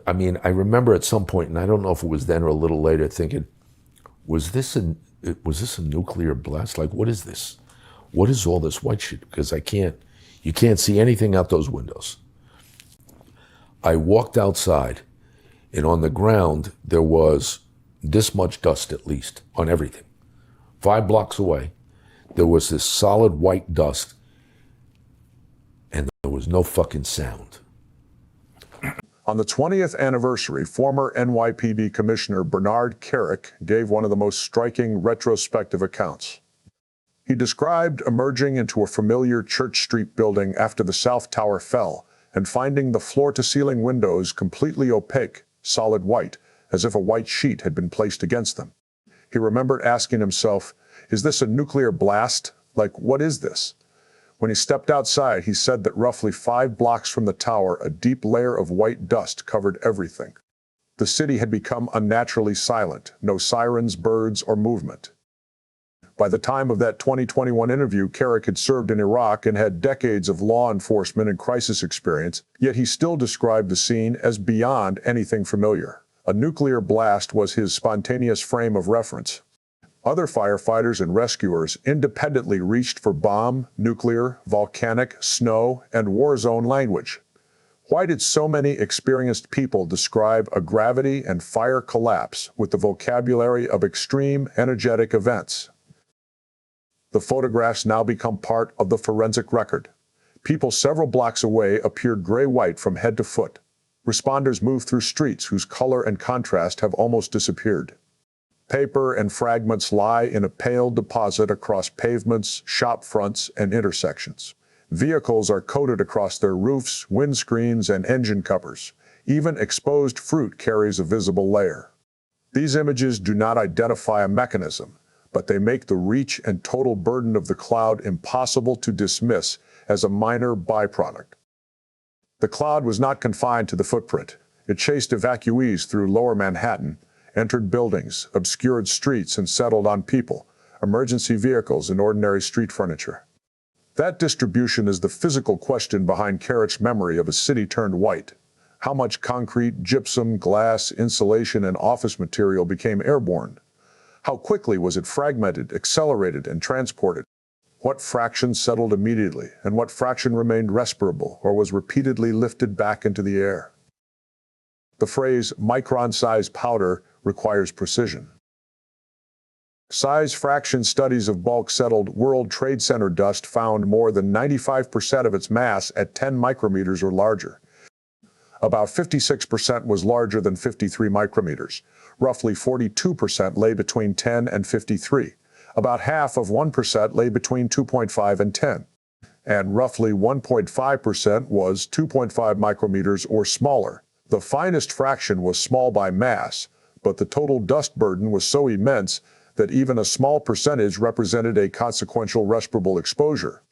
I mean, I remember at some point, and I don't know if it was then or a little later, thinking, was this a nuclear blast? Like, what is this? What is all this white shit? Because you can't see anything out those windows. I walked outside, and on the ground, there was this much dust at least on everything. 5 blocks away, there was this solid white dust, and there was no fucking sound. On the 20th anniversary, former NYPD Commissioner Bernard Kerik gave one of the most striking retrospective accounts. He described emerging into a familiar Church Street building after the South Tower fell and finding the floor-to-ceiling windows completely opaque, solid white, as if a white sheet had been placed against them. He remembered asking himself, is this a nuclear blast? Like, what is this? When he stepped outside, he said that roughly 5 blocks from the tower, a deep layer of white dust covered everything. The city had become unnaturally silent, no sirens, birds, or movement. By the time of that 2021 interview, Kerik had served in Iraq and had decades of law enforcement and crisis experience, yet he still described the scene as beyond anything familiar. A nuclear blast was his spontaneous frame of reference. Other firefighters and rescuers independently reached for bomb, nuclear, volcanic, snow, and war zone language. Why did so many experienced people describe a gravity and fire collapse with the vocabulary of extreme energetic events? The photographs now become part of the forensic record. People several blocks away appeared gray-white from head to foot. Responders moved through streets whose color and contrast have almost disappeared. Paper and fragments lie in a pale deposit across pavements, shop fronts, and intersections. Vehicles are coated across their roofs, windscreens, and engine covers. Even exposed fruit carries a visible layer. These images do not identify a mechanism, but they make the reach and total burden of the cloud impossible to dismiss as a minor byproduct. The cloud was not confined to the footprint. It chased evacuees through lower Manhattan, entered buildings, obscured streets, and settled on people, emergency vehicles, and ordinary street furniture. That distribution is the physical question behind Kerik's memory of a city turned white. How much concrete, gypsum, glass, insulation, and office material became airborne? How quickly was it fragmented, accelerated, and transported? What fraction settled immediately, and what fraction remained respirable or was repeatedly lifted back into the air? The phrase micron-sized powder requires precision. Size fraction studies of bulk settled World Trade Center dust found more than 95% of its mass at 10 micrometers or larger. About 56% was larger than 53 micrometers. Roughly 42% lay between 10 and 53. About half of 1% lay between 2.5 and 10. And roughly 1.5% was 2.5 micrometers or smaller. The finest fraction was small by mass, but the total dust burden was so immense that even a small percentage represented a consequential respirable exposure.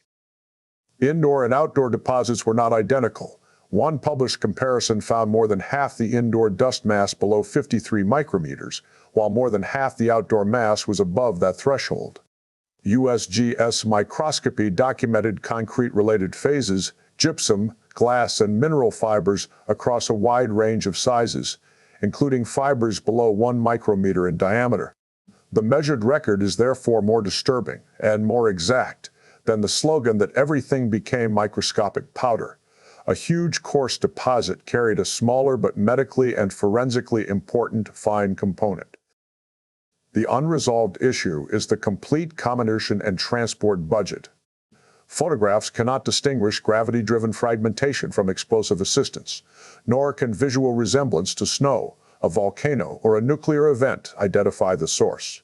Indoor and outdoor deposits were not identical. One published comparison found more than half the indoor dust mass below 53 micrometers, while more than half the outdoor mass was above that threshold. USGS microscopy documented concrete-related phases, gypsum, glass, and mineral fibers across a wide range of sizes, including fibers below 1 micrometer in diameter. The measured record is therefore more disturbing and more exact than the slogan that everything became microscopic powder. A huge coarse deposit carried a smaller but medically and forensically important fine component. The unresolved issue is the complete comminution and transport budget. Photographs cannot distinguish gravity-driven fragmentation from explosive assistance, nor can visual resemblance to snow, a volcano, or a nuclear event identify the source.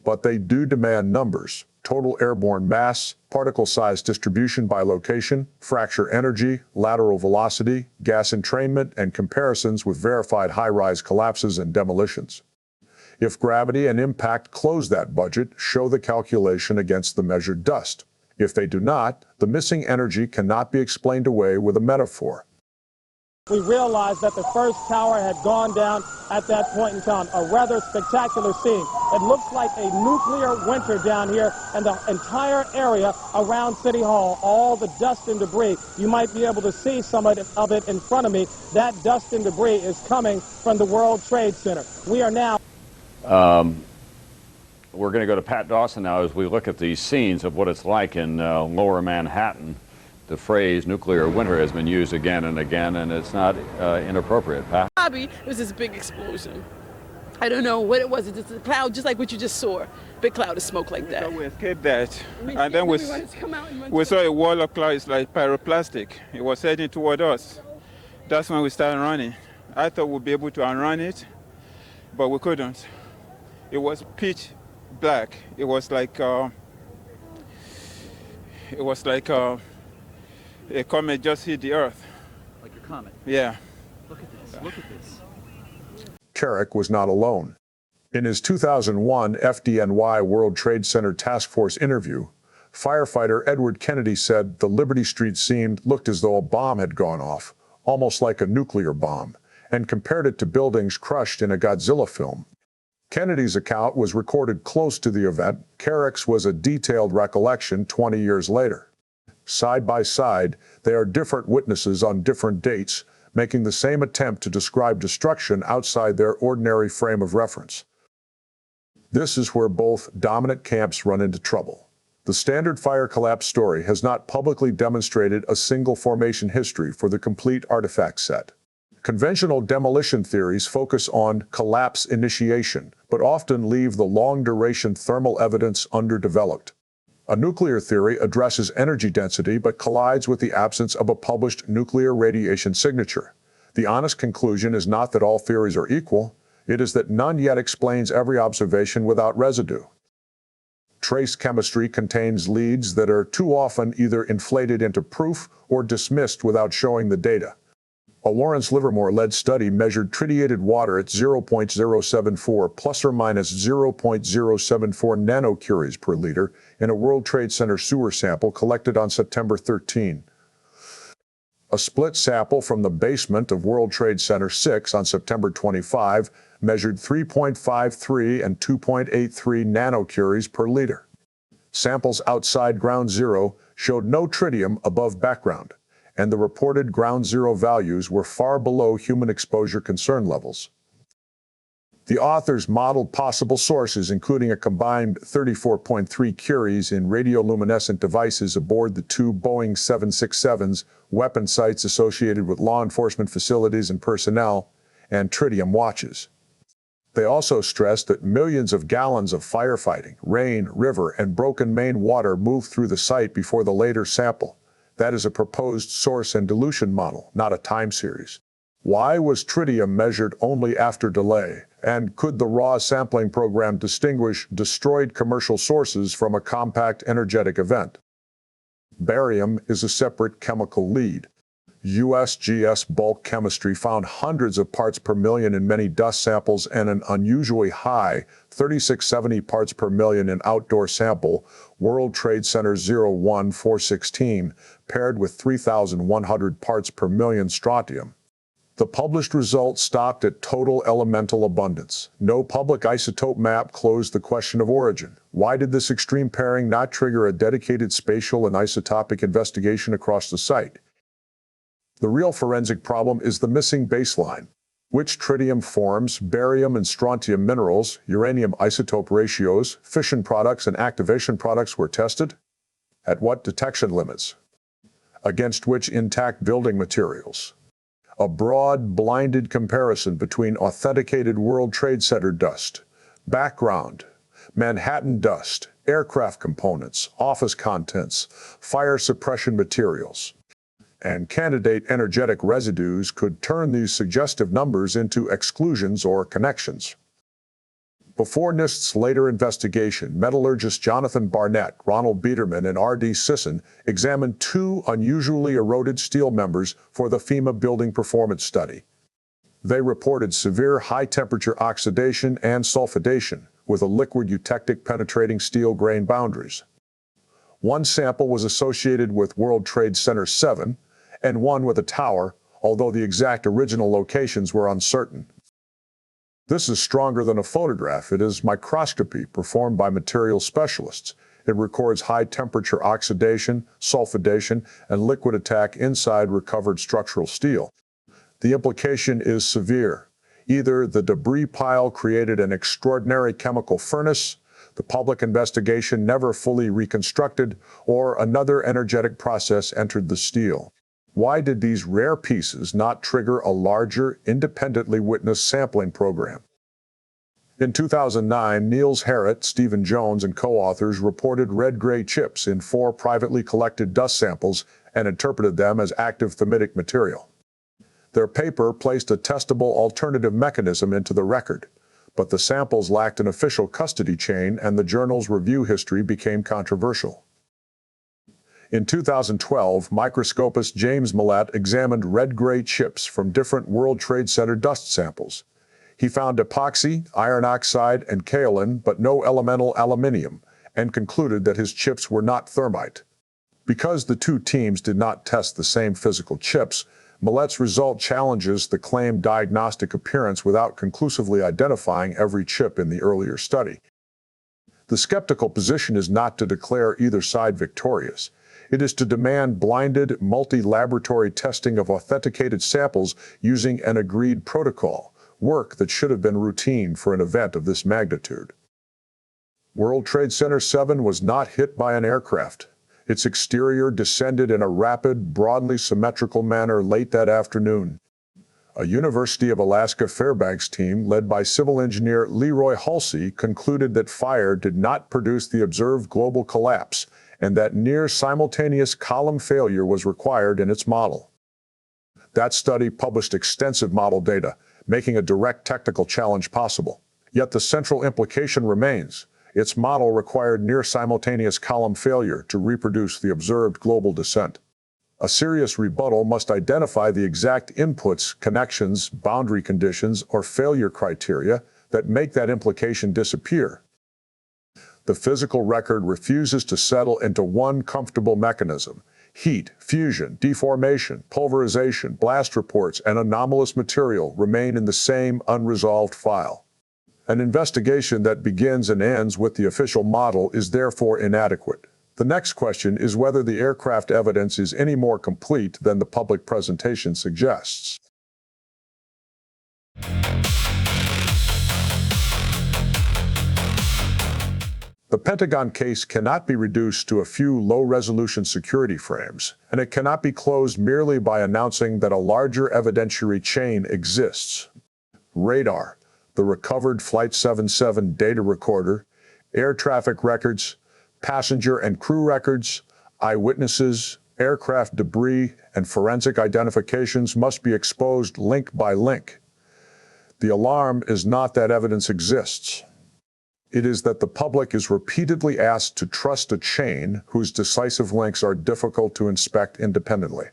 But they do demand numbers: total airborne mass, particle size distribution by location, fracture energy, lateral velocity, gas entrainment, and comparisons with verified high-rise collapses and demolitions. If gravity and impact close that budget, show the calculation against the measured dust. If they do not, the missing energy cannot be explained away with a metaphor. We realized that the first tower had gone down at that point in time. A rather spectacular scene. It looks like a nuclear winter down here, and the entire area around City Hall, all the dust and debris, you might be able to see some of it in front of me. That dust and debris is coming from the World Trade Center. We are now... We're going to go to Pat Dawson now as we look at these scenes of what it's like in lower Manhattan. The phrase nuclear winter has been used again and again, and it's not inappropriate. Pat? It was this big explosion. I don't know what it was. It's a cloud, just like what you just saw. Big cloud of smoke like that. We escaped that. And then we saw a wall of clouds like pyroclastic. It was heading toward us. That's when we started running. I thought we'd be able to outrun it, but we couldn't. It was pitch black. It was like a comet just hit the earth. Like a comet? Yeah. Look at this. Look at this. Carrick was not alone. In his 2001 FDNY World Trade Center Task Force interview, firefighter Edward Kennedy said the Liberty Street scene looked as though a bomb had gone off, almost like a nuclear bomb, and compared it to buildings crushed in a Godzilla film. Kennedy's account was recorded close to the event. Carrick's was a detailed recollection 20 years later. Side by side, they are different witnesses on different dates, making the same attempt to describe destruction outside their ordinary frame of reference. This is where both dominant camps run into trouble. The standard fire collapse story has not publicly demonstrated a single formation history for the complete artifact set. Conventional demolition theories focus on collapse initiation, but often leave the long-duration thermal evidence underdeveloped. A nuclear theory addresses energy density but collides with the absence of a published nuclear radiation signature. The honest conclusion is not that all theories are equal, it is that none yet explains every observation without residue. Trace chemistry contains leads that are too often either inflated into proof or dismissed without showing the data. A Lawrence Livermore-led study measured tritiated water at 0.074 plus or minus 0.074 nanocuries per liter in a World Trade Center sewer sample collected on September 13. A split sample from the basement of World Trade Center 6 on September 25 measured 3.53 and 2.83 nanocuries per liter. Samples outside Ground Zero showed no tritium above background, and the reported Ground Zero values were far below human exposure concern levels. The authors modeled possible sources, including a combined 34.3 curies in radioluminescent devices aboard the two Boeing 767s, weapon sites associated with law enforcement facilities and personnel, and tritium watches. They also stressed that millions of gallons of firefighting, rain, river, and broken main water moved through the site before the later sample. That is a proposed source and dilution model, not a time series. Why was tritium measured only after delay? And could the raw sampling program distinguish destroyed commercial sources from a compact energetic event? Barium is a separate chemical lead. USGS bulk chemistry found hundreds of parts per million in many dust samples and an unusually high 3670 parts per million in outdoor sample, World Trade Center 01416, paired with 3,100 parts per million strontium. The published results stopped at total elemental abundance. No public isotope map closed the question of origin. Why did this extreme pairing not trigger a dedicated spatial and isotopic investigation across the site? The real forensic problem is the missing baseline. Which tritium forms, barium and strontium minerals, uranium isotope ratios, fission products and activation products were tested? At what detection limits? Against which intact building materials? A broad, blinded comparison between authenticated World Trade Center dust, background, Manhattan dust, aircraft components, office contents, fire suppression materials, and candidate energetic residues could turn these suggestive numbers into exclusions or connections. Before NIST's later investigation, metallurgists Jonathan Barnett, Ronald Biederman, and R.D. Sisson examined two unusually eroded steel members for the FEMA Building Performance Study. They reported severe high-temperature oxidation and sulfidation with a liquid eutectic penetrating steel grain boundaries. One sample was associated with World Trade Center 7 and one with a tower, although the exact original locations were uncertain. This is stronger than a photograph. It is microscopy performed by material specialists. It records high-temperature oxidation, sulfidation, and liquid attack inside recovered structural steel. The implication is severe. Either the debris pile created an extraordinary chemical furnace, the public investigation never fully reconstructed, or another energetic process entered the steel. Why did these rare pieces not trigger a larger, independently witnessed sampling program? In 2009, Niels Harrit, Stephen Jones, and co-authors reported red-gray chips in 4 privately collected dust samples and interpreted them as active thermitic material. Their paper placed a testable alternative mechanism into the record, but the samples lacked an official custody chain and the journal's review history became controversial. In 2012, microscopist James Millett examined red-gray chips from different World Trade Center dust samples. He found epoxy, iron oxide, and kaolin, but no elemental aluminium, and concluded that his chips were not thermite. Because the two teams did not test the same physical chips, Millett's result challenges the claimed diagnostic appearance without conclusively identifying every chip in the earlier study. The skeptical position is not to declare either side victorious. It is to demand blinded, multi-laboratory testing of authenticated samples using an agreed protocol, work that should have been routine for an event of this magnitude. World Trade Center 7 was not hit by an aircraft. Its exterior descended in a rapid, broadly symmetrical manner late that afternoon. A University of Alaska Fairbanks team led by civil engineer Leroy Halsey concluded that fire did not produce the observed global collapse and that near-simultaneous column failure was required in its model. That study published extensive model data, making a direct technical challenge possible. Yet the central implication remains. Its model required near-simultaneous column failure to reproduce the observed global descent. A serious rebuttal must identify the exact inputs, connections, boundary conditions, or failure criteria that make that implication disappear. The physical record refuses to settle into one comfortable mechanism. Heat, fusion, deformation, pulverization, blast reports, and anomalous material remain in the same unresolved file. An investigation that begins and ends with the official model is therefore inadequate. The next question is whether the aircraft evidence is any more complete than the public presentation suggests. The Pentagon case cannot be reduced to a few low-resolution security frames, and it cannot be closed merely by announcing that a larger evidentiary chain exists. Radar, the recovered Flight 77 data recorder, air traffic records, passenger and crew records, eyewitnesses, aircraft debris, and forensic identifications must be exposed link by link. The alarm is not that evidence exists. It is that the public is repeatedly asked to trust a chain whose decisive links are difficult to inspect independently.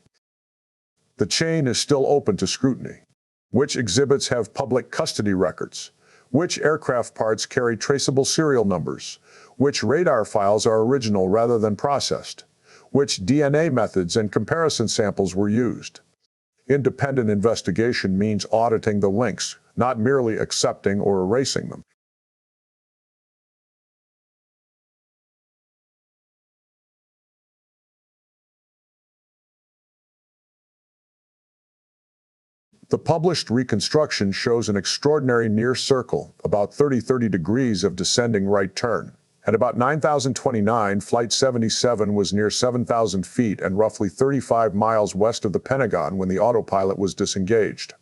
The chain is still open to scrutiny. Which exhibits have public custody records? Which aircraft parts carry traceable serial numbers? Which radar files are original rather than processed? Which DNA methods and comparison samples were used? Independent investigation means auditing the links, not merely accepting or erasing them. The published reconstruction shows an extraordinary near circle, about 30 degrees of descending right turn. At about 9,029, Flight 77 was near 7,000 feet and roughly 35 miles west of the Pentagon when the autopilot was disengaged.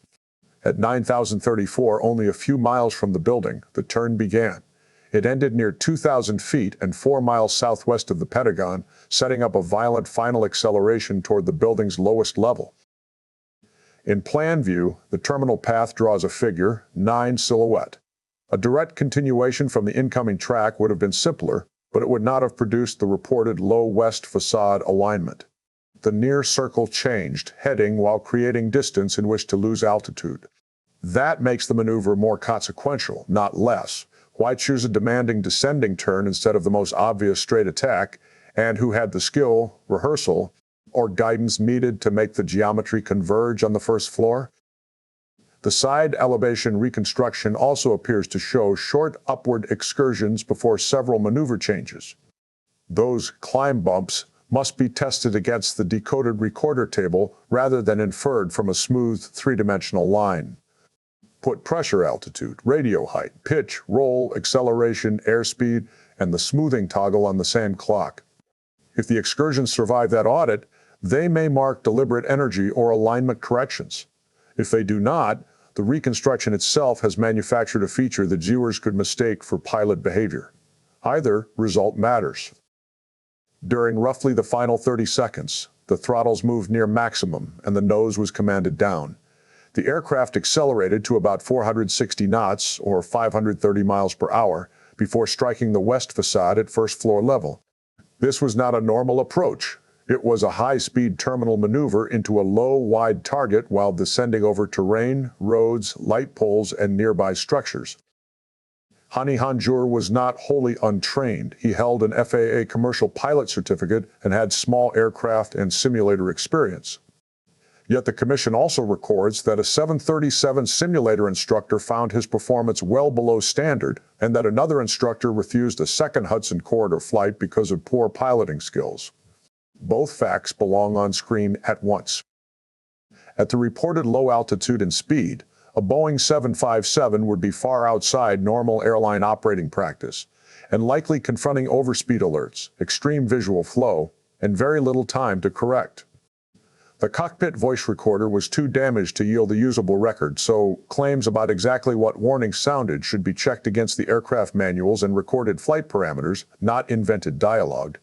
At 9,034, only a few miles from the building, the turn began. It ended near 2,000 feet and 4 miles southwest of the Pentagon, setting up a violent final acceleration toward the building's lowest level. In plan view, the terminal path draws a figure, 9 silhouette. A direct continuation from the incoming track would have been simpler, but it would not have produced the reported low west facade alignment. The near circle changed, heading while creating distance in which to lose altitude. That makes the maneuver more consequential, not less. Why choose a demanding descending turn instead of the most obvious straight attack, and who had the skill, rehearsal, or guidance needed to make the geometry converge on the first floor? The side elevation reconstruction also appears to show short upward excursions before several maneuver changes. Those climb bumps must be tested against the decoded recorder table rather than inferred from a smooth three-dimensional line. Put pressure altitude, radio height, pitch, roll, acceleration, airspeed, and the smoothing toggle on the same clock. If the excursions survive that audit, they may mark deliberate energy or alignment corrections. If they do not, the reconstruction itself has manufactured a feature that viewers could mistake for pilot behavior. Either result matters. During roughly the final 30 seconds, the throttles moved near maximum and the nose was commanded down. The aircraft accelerated to about 460 knots, or 530 miles per hour, before striking the west facade at first floor level. This was not a normal approach. It was a high-speed terminal maneuver into a low, wide target while descending over terrain, roads, light poles, and nearby structures. Hani Hanjour was not wholly untrained. He held an FAA commercial pilot certificate and had small aircraft and simulator experience. Yet the commission also records that a 737 simulator instructor found his performance well below standard and that another instructor refused a second Hudson Corridor flight because of poor piloting skills. Both facts belong on screen at once. At the reported low altitude and speed, a Boeing 757 would be far outside normal airline operating practice, and likely confronting overspeed alerts, extreme visual flow, and very little time to correct. The cockpit voice recorder was too damaged to yield a usable record, so claims about exactly what warnings sounded should be checked against the aircraft manuals and recorded flight parameters, not invented dialogue.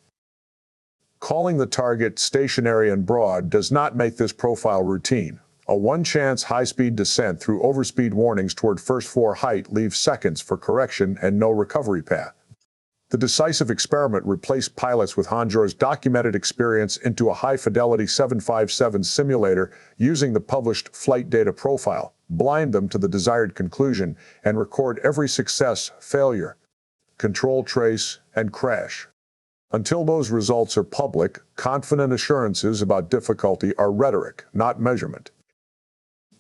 Calling the target stationary and broad does not make this profile routine. A one-chance high-speed descent through overspeed warnings toward first floor height leaves seconds for correction and no recovery path. The decisive experiment replaced pilots with Hanjour's documented experience into a high-fidelity 757 simulator using the published flight data profile, blind them to the desired conclusion, and record every success, failure, control trace, and crash. Until those results are public, confident assurances about difficulty are rhetoric, not measurement.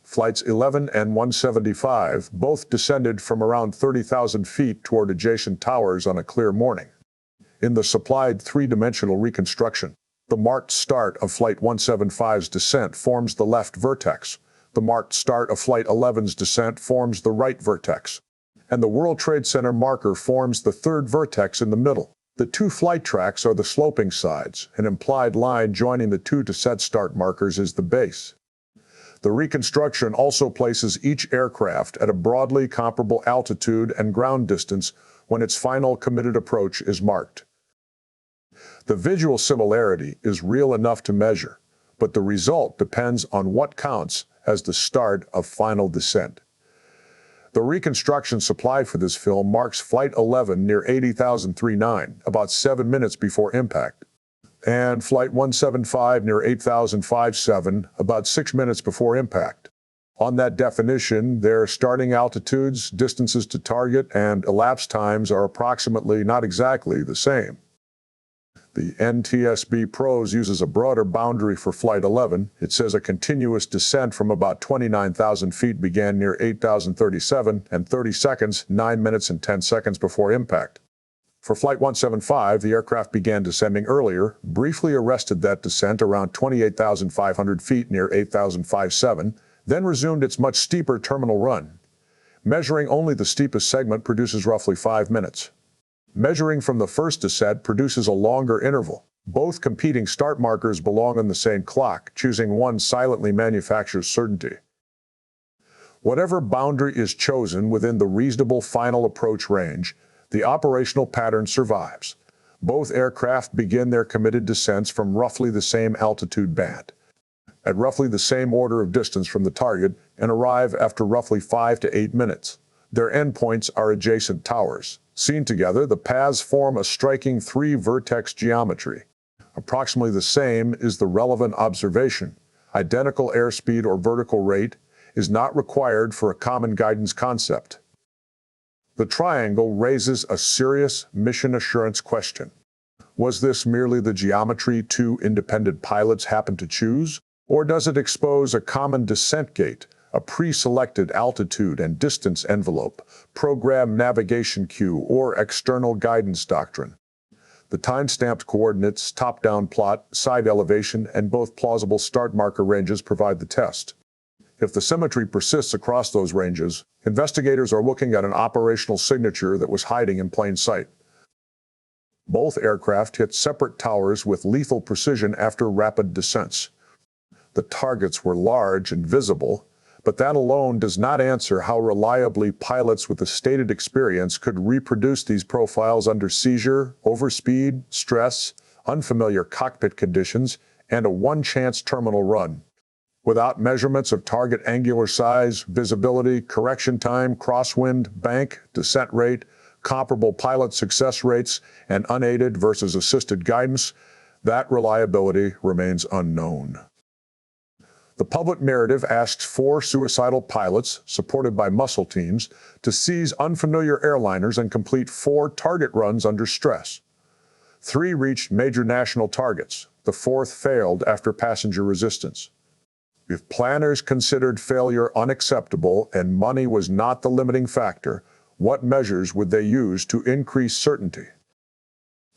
Flights 11 and 175 both descended from around 30,000 feet toward adjacent towers on a clear morning. In the supplied three-dimensional reconstruction, the marked start of Flight 175's descent forms the left vertex, the marked start of Flight 11's descent forms the right vertex, and the World Trade Center marker forms the third vertex in the middle. The two flight tracks are the sloping sides. An implied line joining the two descent start markers is the base. The reconstruction also places each aircraft at a broadly comparable altitude and ground distance when its final committed approach is marked. The visual similarity is real enough to measure, but the result depends on what counts as the start of final descent. The reconstruction supplied for this film marks Flight 11 near 80,039, about 7 minutes before impact, and Flight 175 near 8,057, about 6 minutes before impact. On that definition, their starting altitudes, distances to target, and elapsed times are approximately, not exactly, the same. The NTSB PROS uses a broader boundary for Flight 11. It says a continuous descent from about 29,000 feet began near 8,037 and 30 seconds, 9 minutes and 10 seconds before impact. For Flight 175, the aircraft began descending earlier, briefly arrested that descent around 28,500 feet near 8,057, then resumed its much steeper terminal run. Measuring only the steepest segment produces roughly 5 minutes. Measuring from the first descent produces a longer interval. Both competing start markers belong on the same clock. Choosing one silently manufactures certainty. Whatever boundary is chosen within the reasonable final approach range, The operational pattern survives. Both aircraft begin their committed descents from roughly the same altitude band, at roughly the same order of distance from the target, and arrive after roughly 5 to 8 minutes. Their endpoints are adjacent towers. Seen together, the paths form a striking three-vertex geometry. Approximately the same is the relevant observation. Identical airspeed or vertical rate is not required for a common guidance concept. The triangle raises a serious mission assurance question. Was this merely the geometry two independent pilots happened to choose, or does it expose a common descent gate, a pre-selected altitude and distance envelope, program navigation cue, or external guidance doctrine? The time-stamped coordinates, top-down plot, side elevation, and both plausible start marker ranges provide the test. If the symmetry persists across those ranges, investigators are looking at an operational signature that was hiding in plain sight. Both aircraft hit separate towers with lethal precision after rapid descents. The targets were large and visible, but that alone does not answer how reliably pilots with a stated experience could reproduce these profiles under seizure, overspeed, stress, unfamiliar cockpit conditions, and a one-chance terminal run. Without measurements of target angular size, visibility, correction time, crosswind, bank, descent rate, comparable pilot success rates, and unaided versus assisted guidance, that reliability remains unknown. The public narrative asks 4 suicidal pilots, supported by muscle teams, to seize unfamiliar airliners and complete 4 target runs under stress. 3 reached major national targets. The 4th failed after passenger resistance. If planners considered failure unacceptable and money was not the limiting factor, what measures would they use to increase certainty?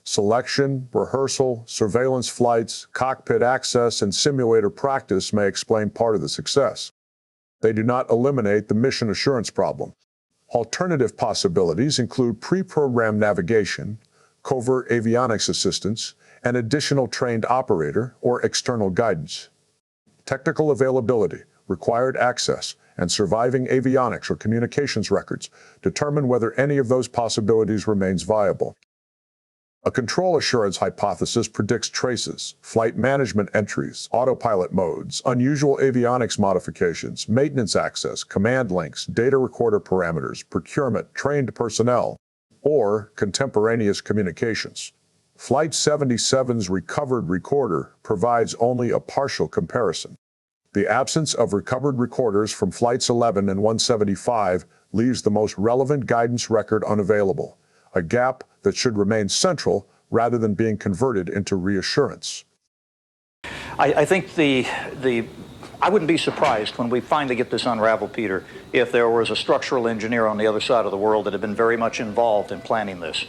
Selection, rehearsal, surveillance flights, cockpit access, and simulator practice may explain part of the success. They do not eliminate the mission assurance problem. Alternative possibilities include pre-programmed navigation, covert avionics assistance, an additional trained operator, or external guidance. Technical availability, required access, and surviving avionics or communications records determine whether any of those possibilities remains viable. A control assurance hypothesis predicts traces, flight management entries, autopilot modes, unusual avionics modifications, maintenance access, command links, data recorder parameters, procurement, trained personnel, or contemporaneous communications. Flight 77's recovered recorder provides only a partial comparison. The absence of recovered recorders from Flights 11 and 175 leaves the most relevant guidance record unavailable, a gap that should remain central rather than being converted into reassurance. I think I wouldn't be surprised when we finally get this unraveled, Peter, if there was a structural engineer on the other side of the world that had been very much involved in planning this.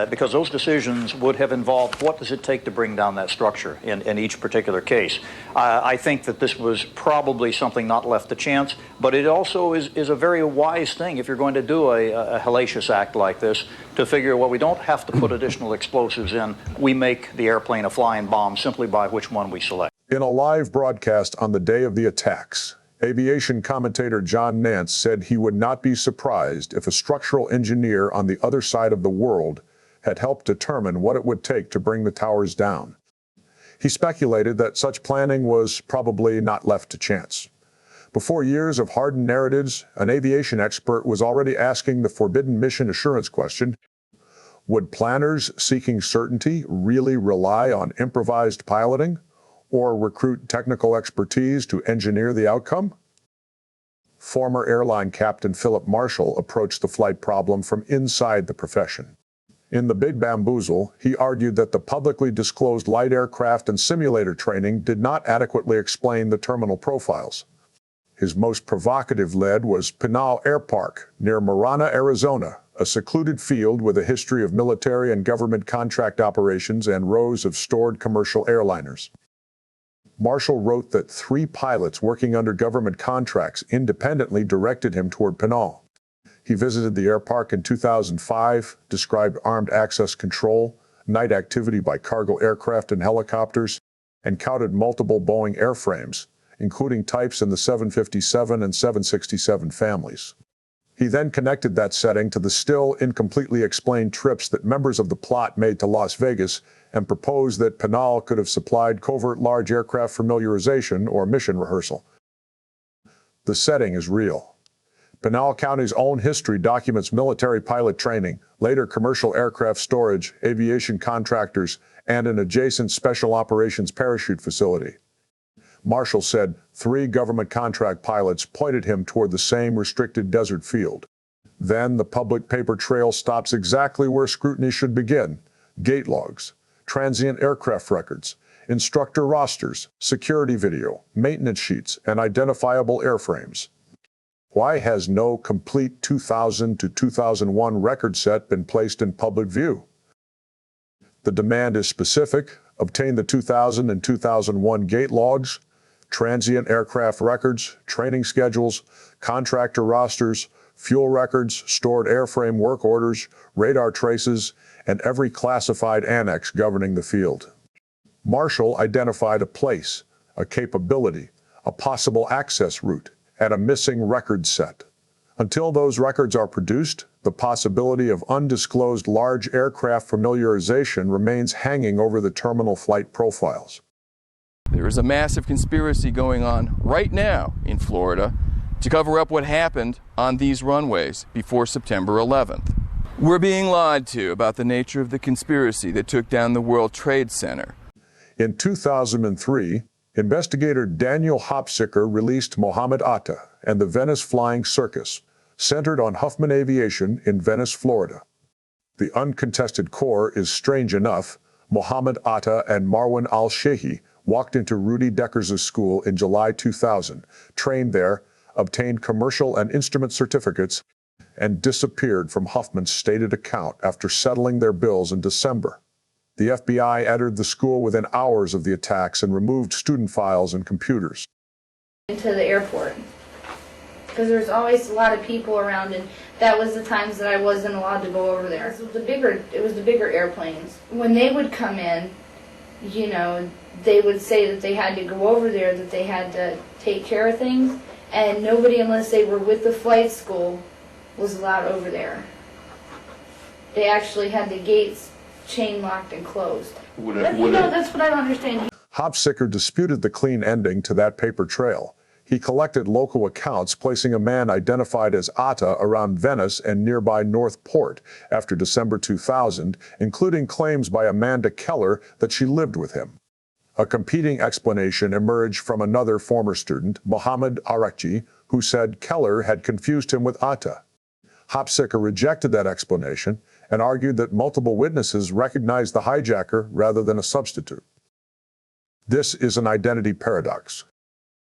Because those decisions would have involved what does it take to bring down that structure in each particular case. I think that this was probably something not left to chance, but it also is a very wise thing if you're going to do a hellacious act like this to figure, well, we don't have to put additional explosives in. We make the airplane a flying bomb simply by which one we select. In a live broadcast on the day of the attacks, aviation commentator John Nance said he would not be surprised if a structural engineer on the other side of the world had helped determine what it would take to bring the towers down. He speculated that such planning was probably not left to chance. Before years of hardened narratives, an aviation expert was already asking the forbidden mission assurance question: would planners seeking certainty really rely on improvised piloting, or recruit technical expertise to engineer the outcome? Former airline captain Philip Marshall approached the flight problem from inside the profession. In The Big Bamboozle, he argued that the publicly disclosed light aircraft and simulator training did not adequately explain the terminal profiles. His most provocative lead was Pinal Air Park near Marana, Arizona, a secluded field with a history of military and government contract operations and rows of stored commercial airliners. Marshall wrote that 3 pilots working under government contracts independently directed him toward Pinal. He visited the air park in 2005, described armed access control, night activity by cargo aircraft and helicopters, and counted multiple Boeing airframes, including types in the 757 and 767 families. He then connected that setting to the still incompletely explained trips that members of the plot made to Las Vegas and proposed that Pinal could have supplied covert large aircraft familiarization or mission rehearsal. The setting is real. Pinal County's own history documents military pilot training, later commercial aircraft storage, aviation contractors, and an adjacent special operations parachute facility. Marshall said 3 government contract pilots pointed him toward the same restricted desert field. Then the public paper trail stops exactly where scrutiny should begin: gate logs, transient aircraft records, instructor rosters, security video, maintenance sheets, and identifiable airframes. Why has no complete 2000 to 2001 record set been placed in public view? The demand is specific: obtain the 2000 and 2001 gate logs, transient aircraft records, training schedules, contractor rosters, fuel records, stored airframe work orders, radar traces, and every classified annex governing the field. Marshall identified a place, a capability, a possible access route, and a missing record set. Until those records are produced, the possibility of undisclosed large aircraft familiarization remains hanging over the terminal flight profiles. There is a massive conspiracy going on right now in Florida to cover up what happened on these runways before September 11th. We're being lied to about the nature of the conspiracy that took down the World Trade Center. In 2003, investigator Daniel Hopsicker released Mohammed Atta and the Venice Flying Circus, centered on Huffman Aviation in Venice, Florida. The uncontested core is strange enough. Mohammed Atta and Marwan al-Sheikh walked into Rudy Deckers's school in July 2000, trained there, obtained commercial and instrument certificates, and disappeared from Huffman's stated account after settling their bills in December. The FBI entered the school within hours of the attacks and removed student files and computers. Into the airport, because there's always a lot of people around, and that was the times that I wasn't allowed to go over there. It was the bigger airplanes. When they would come in, you know, they would say that they had to go over there, that they had to take care of things, and nobody, unless they were with the flight school, was allowed over there. They actually had the gates chain locked and closed. That's what I don't understand. Hopsicker disputed the clean ending to that paper trail. He collected local accounts, placing a man identified as Atta around Venice and nearby North Port after December 2000, including claims by Amanda Keller that she lived with him. A competing explanation emerged from another former student, Mohammed Arakchi, who said Keller had confused him with Atta. Hopsicker rejected that explanation and argued that multiple witnesses recognized the hijacker rather than a substitute. This is an identity paradox.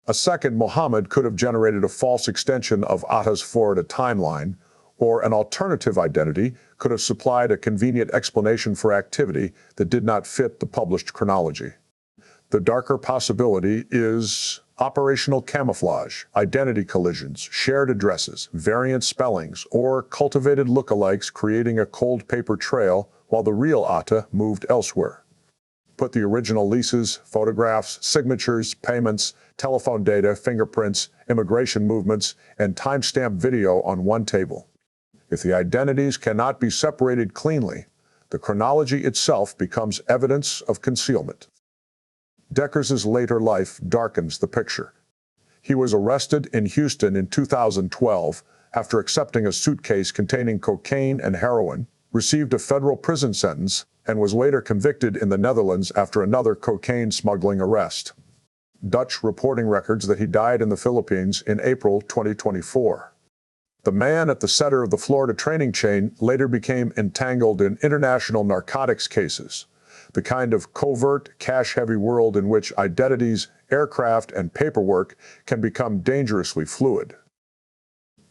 A second Mohammed could have generated a false extension of Atta's Florida timeline, or an alternative identity could have supplied a convenient explanation for activity that did not fit the published chronology. The darker possibility is operational camouflage, identity collisions, shared addresses, variant spellings, or cultivated lookalikes creating a cold paper trail while the real Atta moved elsewhere. Put the original leases, photographs, signatures, payments, telephone data, fingerprints, immigration movements, and timestamp video on one table. If the identities cannot be separated cleanly, the chronology itself becomes evidence of concealment. Deckers's later life darkens the picture. He was arrested in Houston in 2012 after accepting a suitcase containing cocaine and heroin, received a federal prison sentence, and was later convicted in the Netherlands after another cocaine smuggling arrest. Dutch reporting records that he died in the Philippines in April 2024. The man at the center of the Florida training chain later became entangled in international narcotics cases, the kind of covert, cash-heavy world in which identities, aircraft, and paperwork can become dangerously fluid.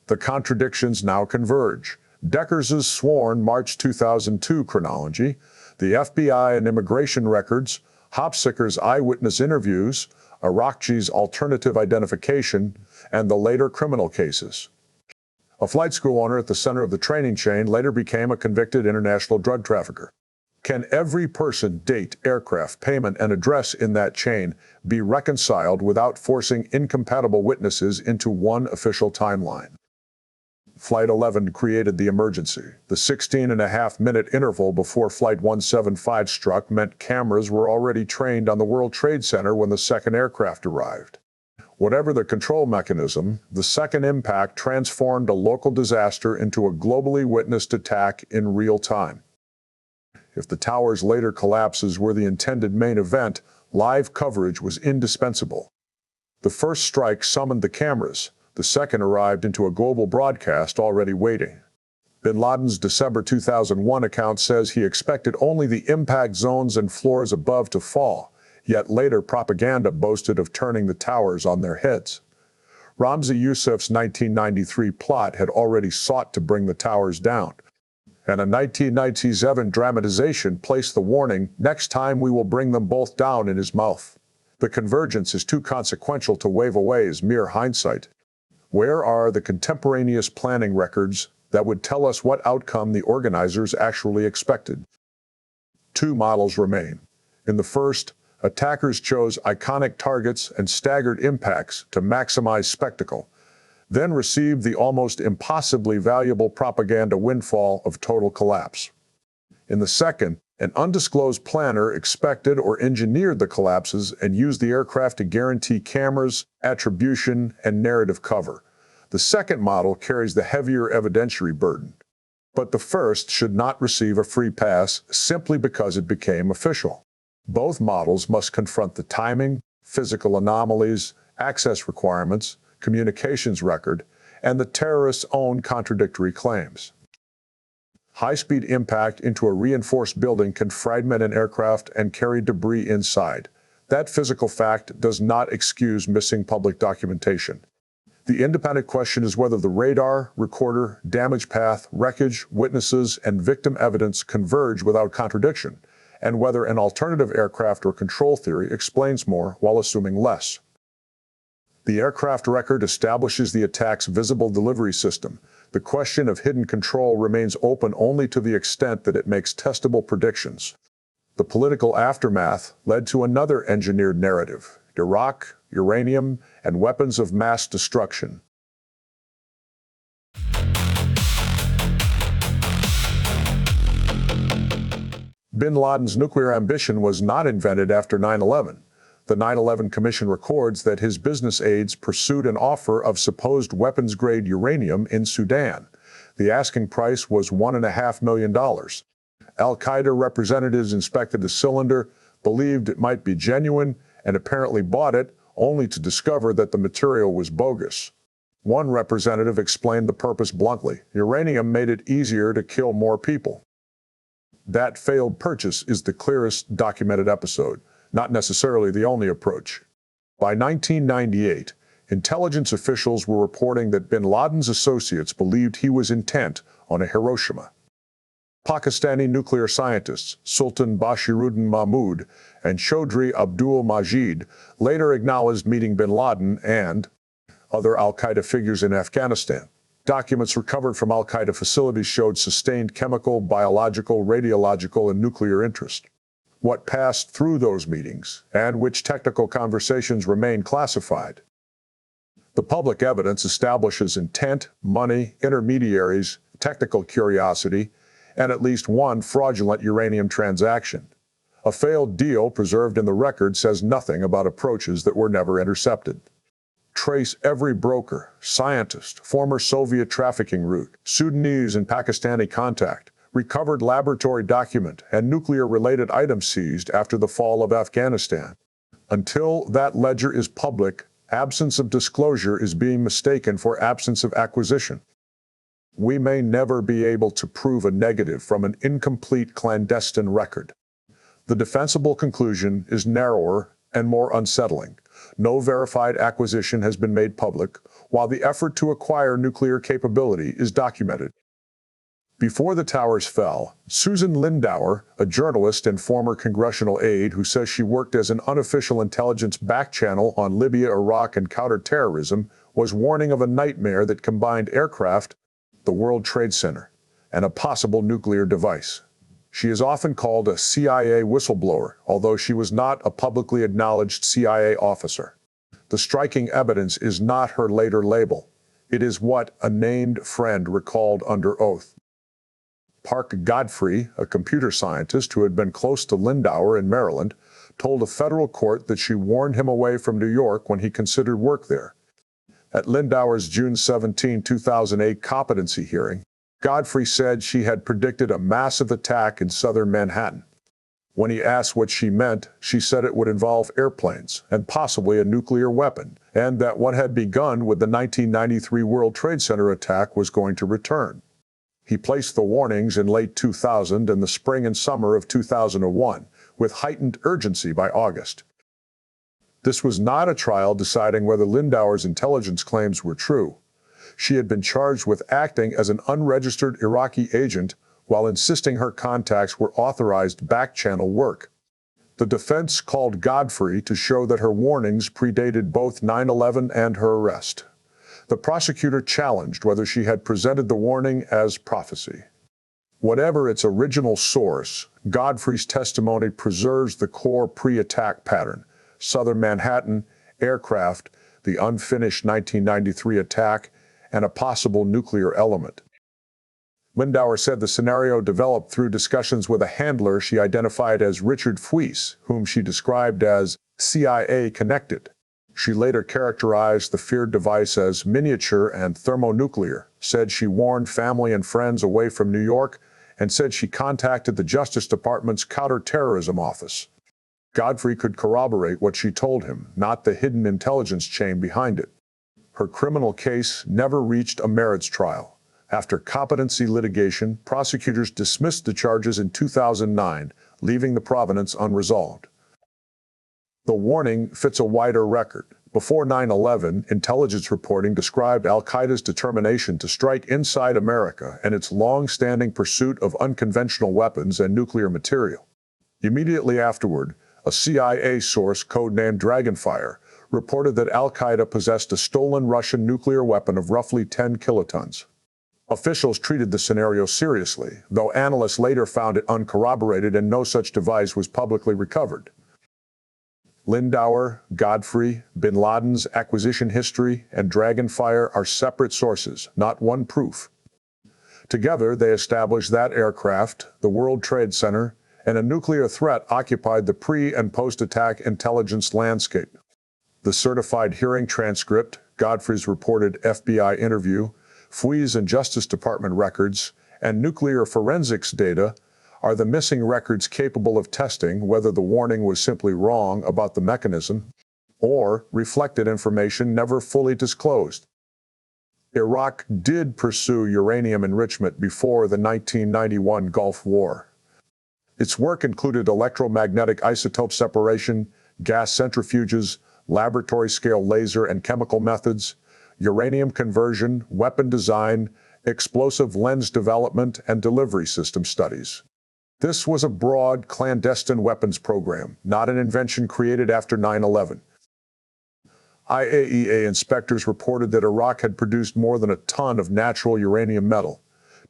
The contradictions now converge. Deckers's sworn March 2002 chronology, the FBI and immigration records, Hopsicker's eyewitness interviews, Arakchi's alternative identification, and the later criminal cases. A flight school owner at the center of the training chain later became a convicted international drug trafficker. Can every person, date, aircraft, payment, and address in that chain be reconciled without forcing incompatible witnesses into one official timeline? Flight 11 created the emergency. The 16.5-minute interval before Flight 175 struck meant cameras were already trained on the World Trade Center when the second aircraft arrived. Whatever the control mechanism, the second impact transformed a local disaster into a globally witnessed attack in real time. If the tower's later collapses were the intended main event, live coverage was indispensable. The first strike summoned the cameras. The second arrived into a global broadcast already waiting. Bin Laden's December 2001 account says he expected only the impact zones and floors above to fall, yet later propaganda boasted of turning the towers on their heads. Ramzi Yousef's 1993 plot had already sought to bring the towers down, and a 1997 dramatization placed the warning, "Next time we will bring them both down," in his mouth. The convergence is too consequential to wave away as mere hindsight. Where are the contemporaneous planning records that would tell us what outcome the organizers actually expected? Two models remain. In the first, attackers chose iconic targets and staggered impacts to maximize spectacle, then received the almost impossibly valuable propaganda windfall of total collapse. In the second, an undisclosed planner expected or engineered the collapses and used the aircraft to guarantee cameras, attribution, and narrative cover. The second model carries the heavier evidentiary burden. But the first should not receive a free pass simply because it became official. Both models must confront the timing, physical anomalies, access requirements, communications record, and the terrorists' own contradictory claims. High-speed impact into a reinforced building can fragment an aircraft and carry debris inside. That physical fact does not excuse missing public documentation. The independent question is whether the radar, recorder, damage path, wreckage, witnesses, and victim evidence converge without contradiction, and whether an alternative aircraft or control theory explains more while assuming less. The aircraft record establishes the attack's visible delivery system. The question of hidden control remains open only to the extent that it makes testable predictions. The political aftermath led to another engineered narrative: Iraq, uranium, and weapons of mass destruction. Bin Laden's nuclear ambition was not invented after 9/11. The 9/11 Commission records that his business aides pursued an offer of supposed weapons-grade uranium in Sudan. The asking price was $1.5 million. Al-Qaeda representatives inspected the cylinder, believed it might be genuine, and apparently bought it, only to discover that the material was bogus. One representative explained the purpose bluntly: uranium made it easier to kill more people. That failed purchase is the clearest documented episode, not necessarily the only approach. By 1998, intelligence officials were reporting that bin Laden's associates believed he was intent on a Hiroshima. Pakistani nuclear scientists Sultan Bashiruddin Mahmud and Chaudhry Abdul Majid later acknowledged meeting bin Laden and other al-Qaeda figures in Afghanistan. Documents recovered from al-Qaeda facilities showed sustained chemical, biological, radiological, and nuclear interest. What passed through those meetings, and which technical conversations remain classified. The public evidence establishes intent, money, intermediaries, technical curiosity, and at least one fraudulent uranium transaction. A failed deal preserved in the record says nothing about approaches that were never intercepted. Trace every broker, scientist, former Soviet trafficking route, Sudanese and Pakistani contact, recovered laboratory document, and nuclear-related items seized after the fall of Afghanistan. Until that ledger is public, absence of disclosure is being mistaken for absence of acquisition. We may never be able to prove a negative from an incomplete clandestine record. The defensible conclusion is narrower and more unsettling. No verified acquisition has been made public, while the effort to acquire nuclear capability is documented. Before the towers fell, Susan Lindauer, a journalist and former congressional aide who says she worked as an unofficial intelligence backchannel on Libya, Iraq, and counterterrorism, was warning of a nightmare that combined aircraft, the World Trade Center, and a possible nuclear device. She is often called a CIA whistleblower, although she was not a publicly acknowledged CIA officer. The striking evidence is not her later label. It is what a named friend recalled under oath. Park Godfrey, a computer scientist who had been close to Lindauer in Maryland, told a federal court that she warned him away from New York when he considered work there. At Lindauer's June 17, 2008 competency hearing, Godfrey said she had predicted a massive attack in southern Manhattan. When he asked what she meant, she said it would involve airplanes and possibly a nuclear weapon, and that what had begun with the 1993 World Trade Center attack was going to return. He placed the warnings in late 2000 and the spring and summer of 2001, with heightened urgency by August. This was not a trial deciding whether Lindauer's intelligence claims were true. She had been charged with acting as an unregistered Iraqi agent while insisting her contacts were authorized back-channel work. The defense called Godfrey to show that her warnings predated both 9/11 and her arrest. The prosecutor challenged whether she had presented the warning as prophecy. Whatever its original source, Godfrey's testimony preserves the core pre-attack pattern: southern Manhattan, aircraft, the unfinished 1993 attack, and a possible nuclear element. Lindauer said the scenario developed through discussions with a handler she identified as Richard Fuiss, whom she described as CIA-connected. She later characterized the feared device as miniature and thermonuclear, said she warned family and friends away from New York, and said she contacted the Justice Department's counterterrorism office. Godfrey could corroborate what she told him, not the hidden intelligence chain behind it. Her criminal case never reached a merits trial. After competency litigation, prosecutors dismissed the charges in 2009, leaving the provenance unresolved. The warning fits a wider record. Before 9/11, intelligence reporting described al-Qaeda's determination to strike inside America and its long-standing pursuit of unconventional weapons and nuclear material. Immediately afterward, a CIA source codenamed Dragonfire reported that al-Qaeda possessed a stolen Russian nuclear weapon of roughly 10 kilotons. Officials treated the scenario seriously, though analysts later found it uncorroborated and no such device was publicly recovered. Lindauer, Godfrey, bin Laden's acquisition history, and Dragonfire are separate sources, not one proof. Together, they established that aircraft, the World Trade Center, and a nuclear threat occupied the pre- and post-attack intelligence landscape. The certified hearing transcript, Godfrey's reported FBI interview, Fuiss and Justice Department records, and nuclear forensics data are the missing records capable of testing whether the warning was simply wrong about the mechanism or reflected information never fully disclosed. Iraq did pursue uranium enrichment before the 1991 Gulf War. Its work included electromagnetic isotope separation, gas centrifuges, laboratory-scale laser and chemical methods, uranium conversion, weapon design, explosive lens development, and delivery system studies. This was a broad, clandestine weapons program, not an invention created after 9/11. IAEA inspectors reported that Iraq had produced more than a ton of natural uranium metal,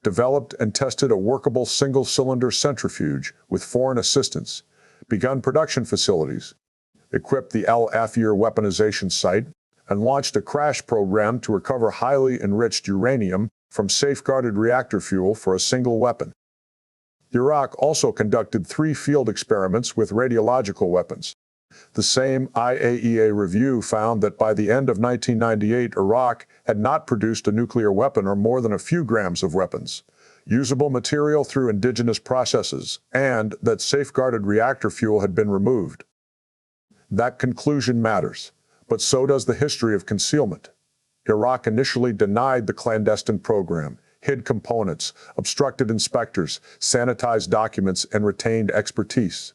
developed and tested a workable single-cylinder centrifuge with foreign assistance, begun production facilities, equipped the Al Afir weaponization site, and launched a crash program to recover highly enriched uranium from safeguarded reactor fuel for a single weapon. Iraq also conducted 3 field experiments with radiological weapons. The same IAEA review found that by the end of 1998, Iraq had not produced a nuclear weapon or more than a few grams of weapons, usable material through indigenous processes, and that safeguarded reactor fuel had been removed. That conclusion matters, but so does the history of concealment. Iraq initially denied the clandestine program, hid components, obstructed inspectors, sanitized documents, and retained expertise.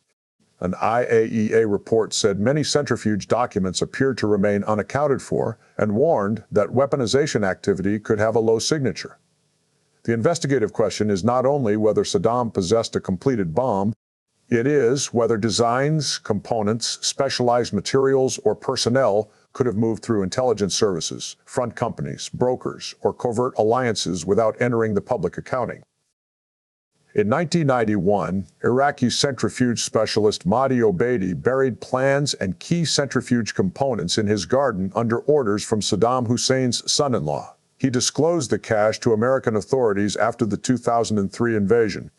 An IAEA report said many centrifuge documents appeared to remain unaccounted for and warned that weaponization activity could have a low signature. The investigative question is not only whether Saddam possessed a completed bomb, it is whether designs, components, specialized materials, or personnel could have moved through intelligence services, front companies, brokers, or covert alliances without entering the public accounting. In 1991, Iraqi centrifuge specialist Mahdi Obeidi buried plans and key centrifuge components in his garden under orders from Saddam Hussein's son-in-law. He disclosed the cache to American authorities after the 2003 invasion.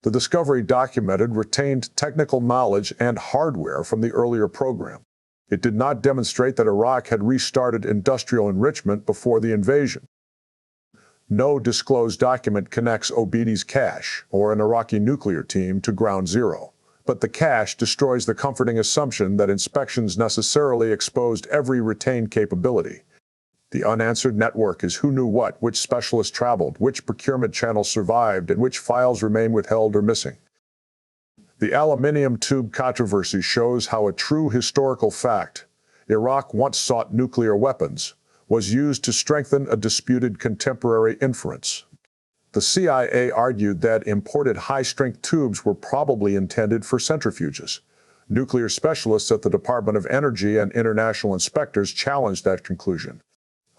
The discovery documented retained technical knowledge and hardware from the earlier program. It did not demonstrate that Iraq had restarted industrial enrichment before the invasion. No disclosed document connects Obedi's cache or an Iraqi nuclear team to Ground Zero. But the cache destroys the comforting assumption that inspections necessarily exposed every retained capability. The unanswered network is who knew what, which specialists traveled, which procurement channels survived, and which files remain withheld or missing. The aluminium tube controversy shows how a true historical fact, Iraq once sought nuclear weapons, was used to strengthen a disputed contemporary inference. The CIA argued that imported high-strength tubes were probably intended for centrifuges. Nuclear specialists at the Department of Energy and international inspectors challenged that conclusion.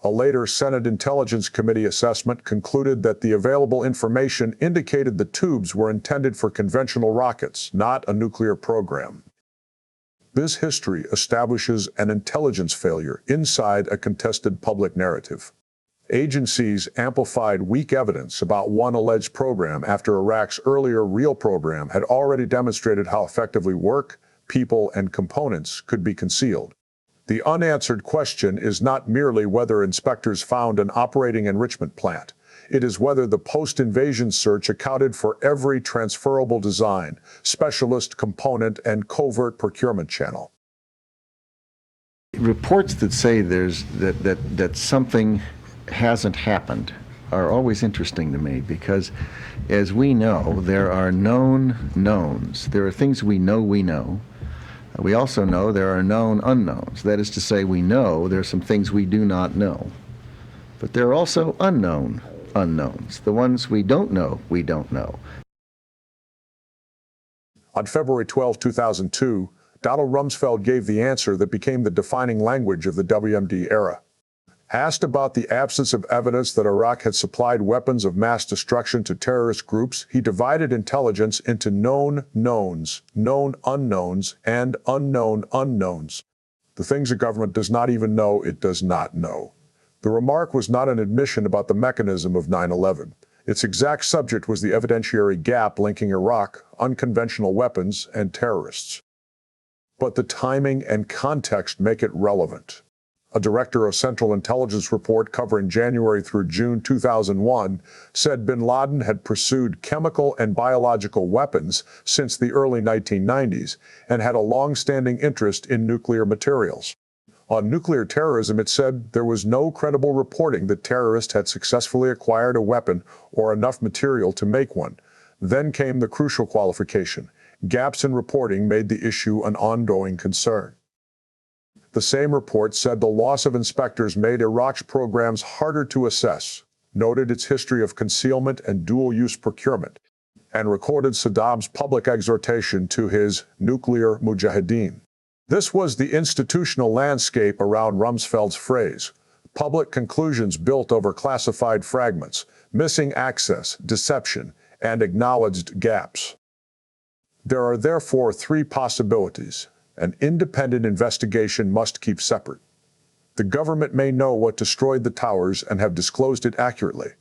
A later Senate Intelligence Committee assessment concluded that the available information indicated the tubes were intended for conventional rockets, not a nuclear program. This history establishes an intelligence failure inside a contested public narrative. Agencies amplified weak evidence about one alleged program after Iraq's earlier real program had already demonstrated how effectively work, people, and components could be concealed. The unanswered question is not merely whether inspectors found an operating enrichment plant. It is whether the post-invasion search accounted for every transferable design, specialist component, and covert procurement channel. Reports that say that something hasn't happened are always interesting to me because, as we know, there are known knowns. There are things we know we know. We also know there are known unknowns. That is to say, we know there are some things we do not know. But there are also unknown unknowns. The ones we don't know, we don't know. On February 12, 2002, Donald Rumsfeld gave the answer that became the defining language of the WMD era. Asked about the absence of evidence that Iraq had supplied weapons of mass destruction to terrorist groups, he divided intelligence into known knowns, known unknowns, and unknown unknowns. The things a government does not even know, it does not know. The remark was not an admission about the mechanism of 9/11. Its exact subject was the evidentiary gap linking Iraq, unconventional weapons, and terrorists. But the timing and context make it relevant. A director of Central Intelligence report covering January through June 2001 said bin Laden had pursued chemical and biological weapons since the early 1990s and had a long-standing interest in nuclear materials. On nuclear terrorism, it said there was no credible reporting that terrorists had successfully acquired a weapon or enough material to make one. Then came the crucial qualification. Gaps in reporting made the issue an ongoing concern. The same report said the loss of inspectors made Iraq's programs harder to assess, noted its history of concealment and dual-use procurement, and recorded Saddam's public exhortation to his nuclear mujahideen. This was the institutional landscape around Rumsfeld's phrase, public conclusions built over classified fragments, missing access, deception, and acknowledged gaps. There are therefore three possibilities. An independent investigation must keep separate. The government may know what destroyed the towers and have disclosed it accurately.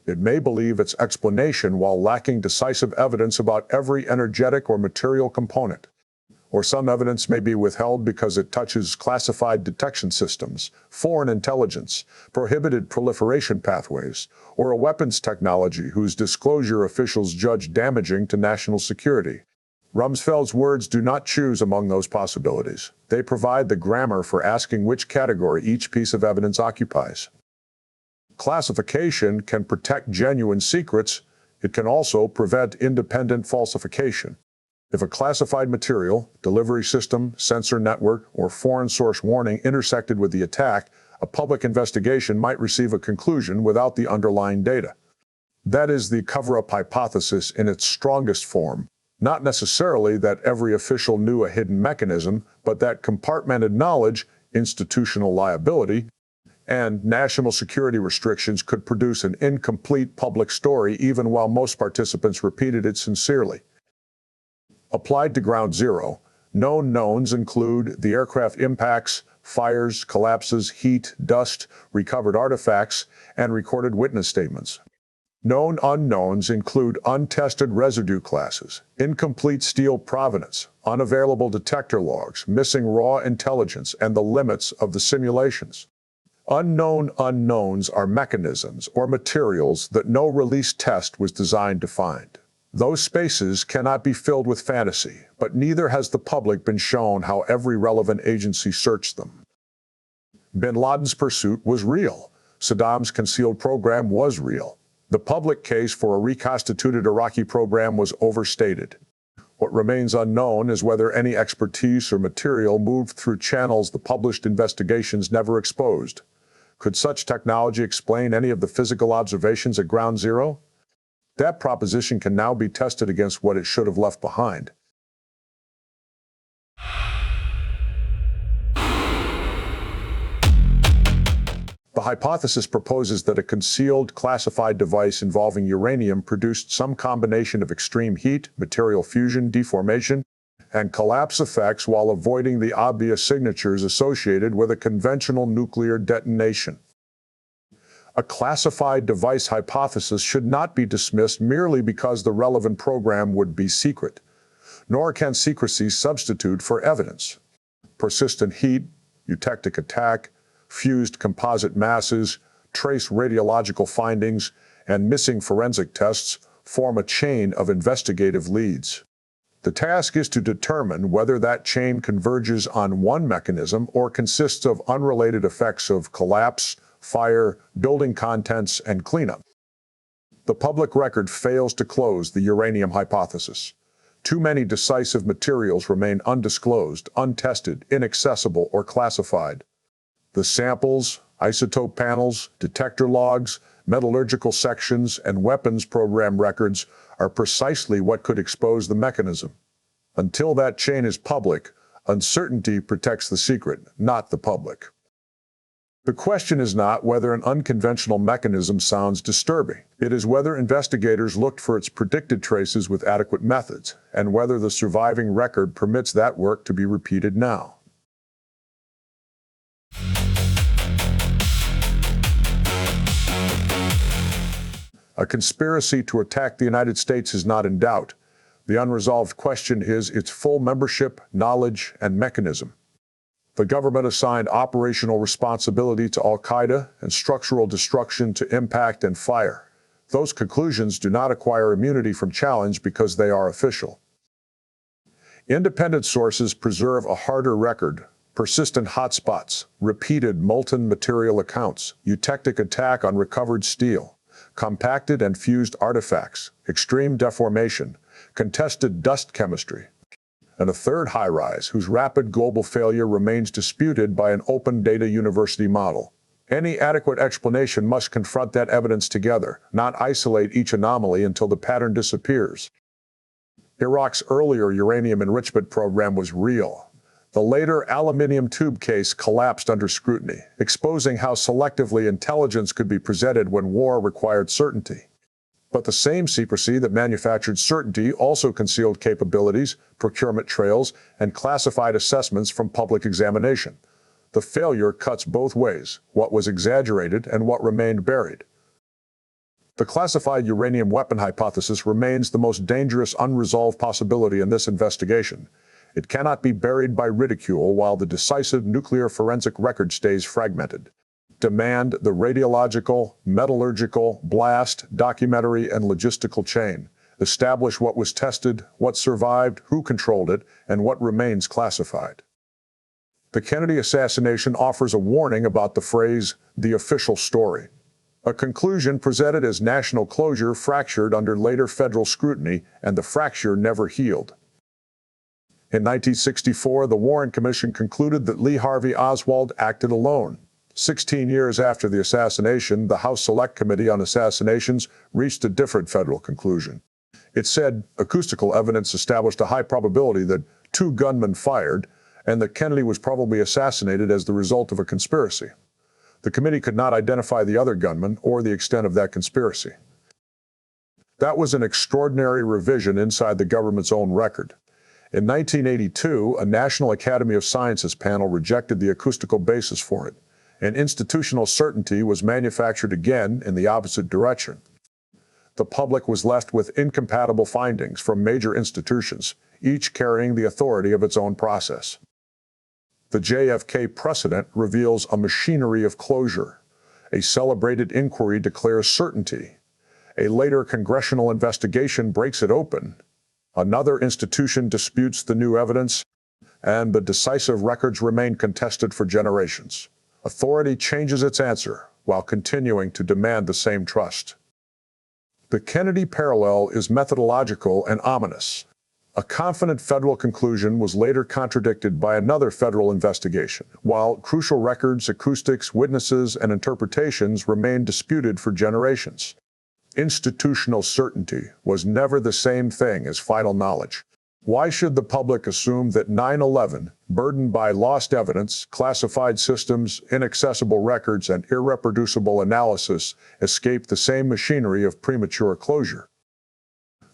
It may believe its explanation while lacking decisive evidence about every energetic or material component. Or some evidence may be withheld because it touches classified detection systems, foreign intelligence, prohibited proliferation pathways, or a weapons technology whose disclosure officials judge damaging to national security. Rumsfeld's words do not choose among those possibilities. They provide the grammar for asking which category each piece of evidence occupies. Classification can protect genuine secrets. It can also prevent independent falsification. If a classified material, delivery system, sensor network, or foreign source warning intersected with the attack, a public investigation might receive a conclusion without the underlying data. That is the cover-up hypothesis in its strongest form. Not necessarily that every official knew a hidden mechanism, but that compartmented knowledge, institutional liability, and national security restrictions could produce an incomplete public story even while most participants repeated it sincerely. Applied to Ground Zero, known knowns include the aircraft impacts, fires, collapses, heat, dust, recovered artifacts, and recorded witness statements. Known unknowns include untested residue classes, incomplete steel provenance, unavailable detector logs, missing raw intelligence, and the limits of the simulations. Unknown unknowns are mechanisms or materials that no release test was designed to find. Those spaces cannot be filled with fantasy, but neither has the public been shown how every relevant agency searched them. Bin Laden's pursuit was real. Saddam's concealed program was real. The public case for a reconstituted Iraqi program was overstated. What remains unknown is whether any expertise or material moved through channels the published investigations never exposed. Could such technology explain any of the physical observations at Ground Zero? That proposition can now be tested against what it should have left behind. The hypothesis proposes that a concealed, classified device involving uranium produced some combination of extreme heat, material fusion, deformation, and collapse effects while avoiding the obvious signatures associated with a conventional nuclear detonation. A classified device hypothesis should not be dismissed merely because the relevant program would be secret, nor can secrecy substitute for evidence. Persistent heat, eutectic attack, fused composite masses, trace radiological findings, and missing forensic tests form a chain of investigative leads. The task is to determine whether that chain converges on one mechanism or consists of unrelated effects of collapse, fire, building contents, and cleanup. The public record fails to close the uranium hypothesis. Too many decisive materials remain undisclosed, untested, inaccessible, or classified. The samples, isotope panels, detector logs, metallurgical sections, and weapons program records are precisely what could expose the mechanism. Until that chain is public, uncertainty protects the secret, not the public. The question is not whether an unconventional mechanism sounds disturbing. It is whether investigators looked for its predicted traces with adequate methods, and whether the surviving record permits that work to be repeated now. A conspiracy to attack the United States is not in doubt. The unresolved question is its full membership, knowledge, and mechanism. The government assigned operational responsibility to al-Qaeda and structural destruction to impact and fire. Those conclusions do not acquire immunity from challenge because they are official. Independent sources preserve a harder record: persistent hotspots, repeated molten material accounts, eutectic attack on recovered steel, compacted and fused artifacts, extreme deformation, contested dust chemistry, and a third high-rise whose rapid global failure remains disputed by an open data university model. Any adequate explanation must confront that evidence together, not isolate each anomaly until the pattern disappears. Iraq's earlier uranium enrichment program was real. The later aluminium tube case collapsed under scrutiny, exposing how selectively intelligence could be presented when war required certainty. But the same secrecy that manufactured certainty also concealed capabilities, procurement trails, and classified assessments from public examination. The failure cuts both ways: what was exaggerated and what remained buried. The classified uranium weapon hypothesis remains the most dangerous unresolved possibility in this investigation. It cannot be buried by ridicule while the decisive nuclear forensic record stays fragmented. Demand the radiological, metallurgical, blast, documentary, and logistical chain. Establish what was tested, what survived, who controlled it, and what remains classified. The Kennedy assassination offers a warning about the phrase, "the official story." A conclusion presented as national closure fractured under later federal scrutiny, and the fracture never healed. In 1964, the Warren Commission concluded that Lee Harvey Oswald acted alone. 16 years after the assassination, the House Select Committee on Assassinations reached a different federal conclusion. It said acoustical evidence established a high probability that 2 gunmen fired, and that Kennedy was probably assassinated as the result of a conspiracy. The committee could not identify the other gunman or the extent of that conspiracy. That was an extraordinary revision inside the government's own record. In 1982, a National Academy of Sciences panel rejected the acoustical basis for it, and institutional certainty was manufactured again in the opposite direction. The public was left with incompatible findings from major institutions, each carrying the authority of its own process. The JFK precedent reveals a machinery of closure. A celebrated inquiry declares certainty. A later congressional investigation breaks it open. Another institution disputes the new evidence, and the decisive records remain contested for generations. Authority changes its answer while continuing to demand the same trust. The Kennedy parallel is methodological and ominous. A confident federal conclusion was later contradicted by another federal investigation, while crucial records, acoustics, witnesses, and interpretations remained disputed for generations. Institutional certainty was never the same thing as final knowledge. Why should the public assume that 9/11, burdened by lost evidence, classified systems, inaccessible records, and irreproducible analysis, escaped the same machinery of premature closure?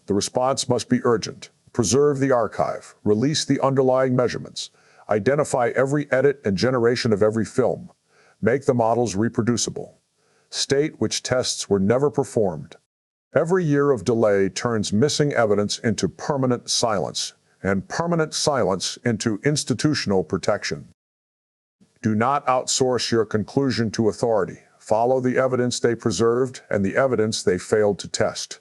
The response must be urgent. Preserve the archive, release the underlying measurements, identify every edit and generation of every film, make the models reproducible, state which tests were never performed. Every year of delay turns missing evidence into permanent silence, and permanent silence into institutional protection. Do not outsource your conclusion to authority. Follow the evidence they preserved and the evidence they failed to test.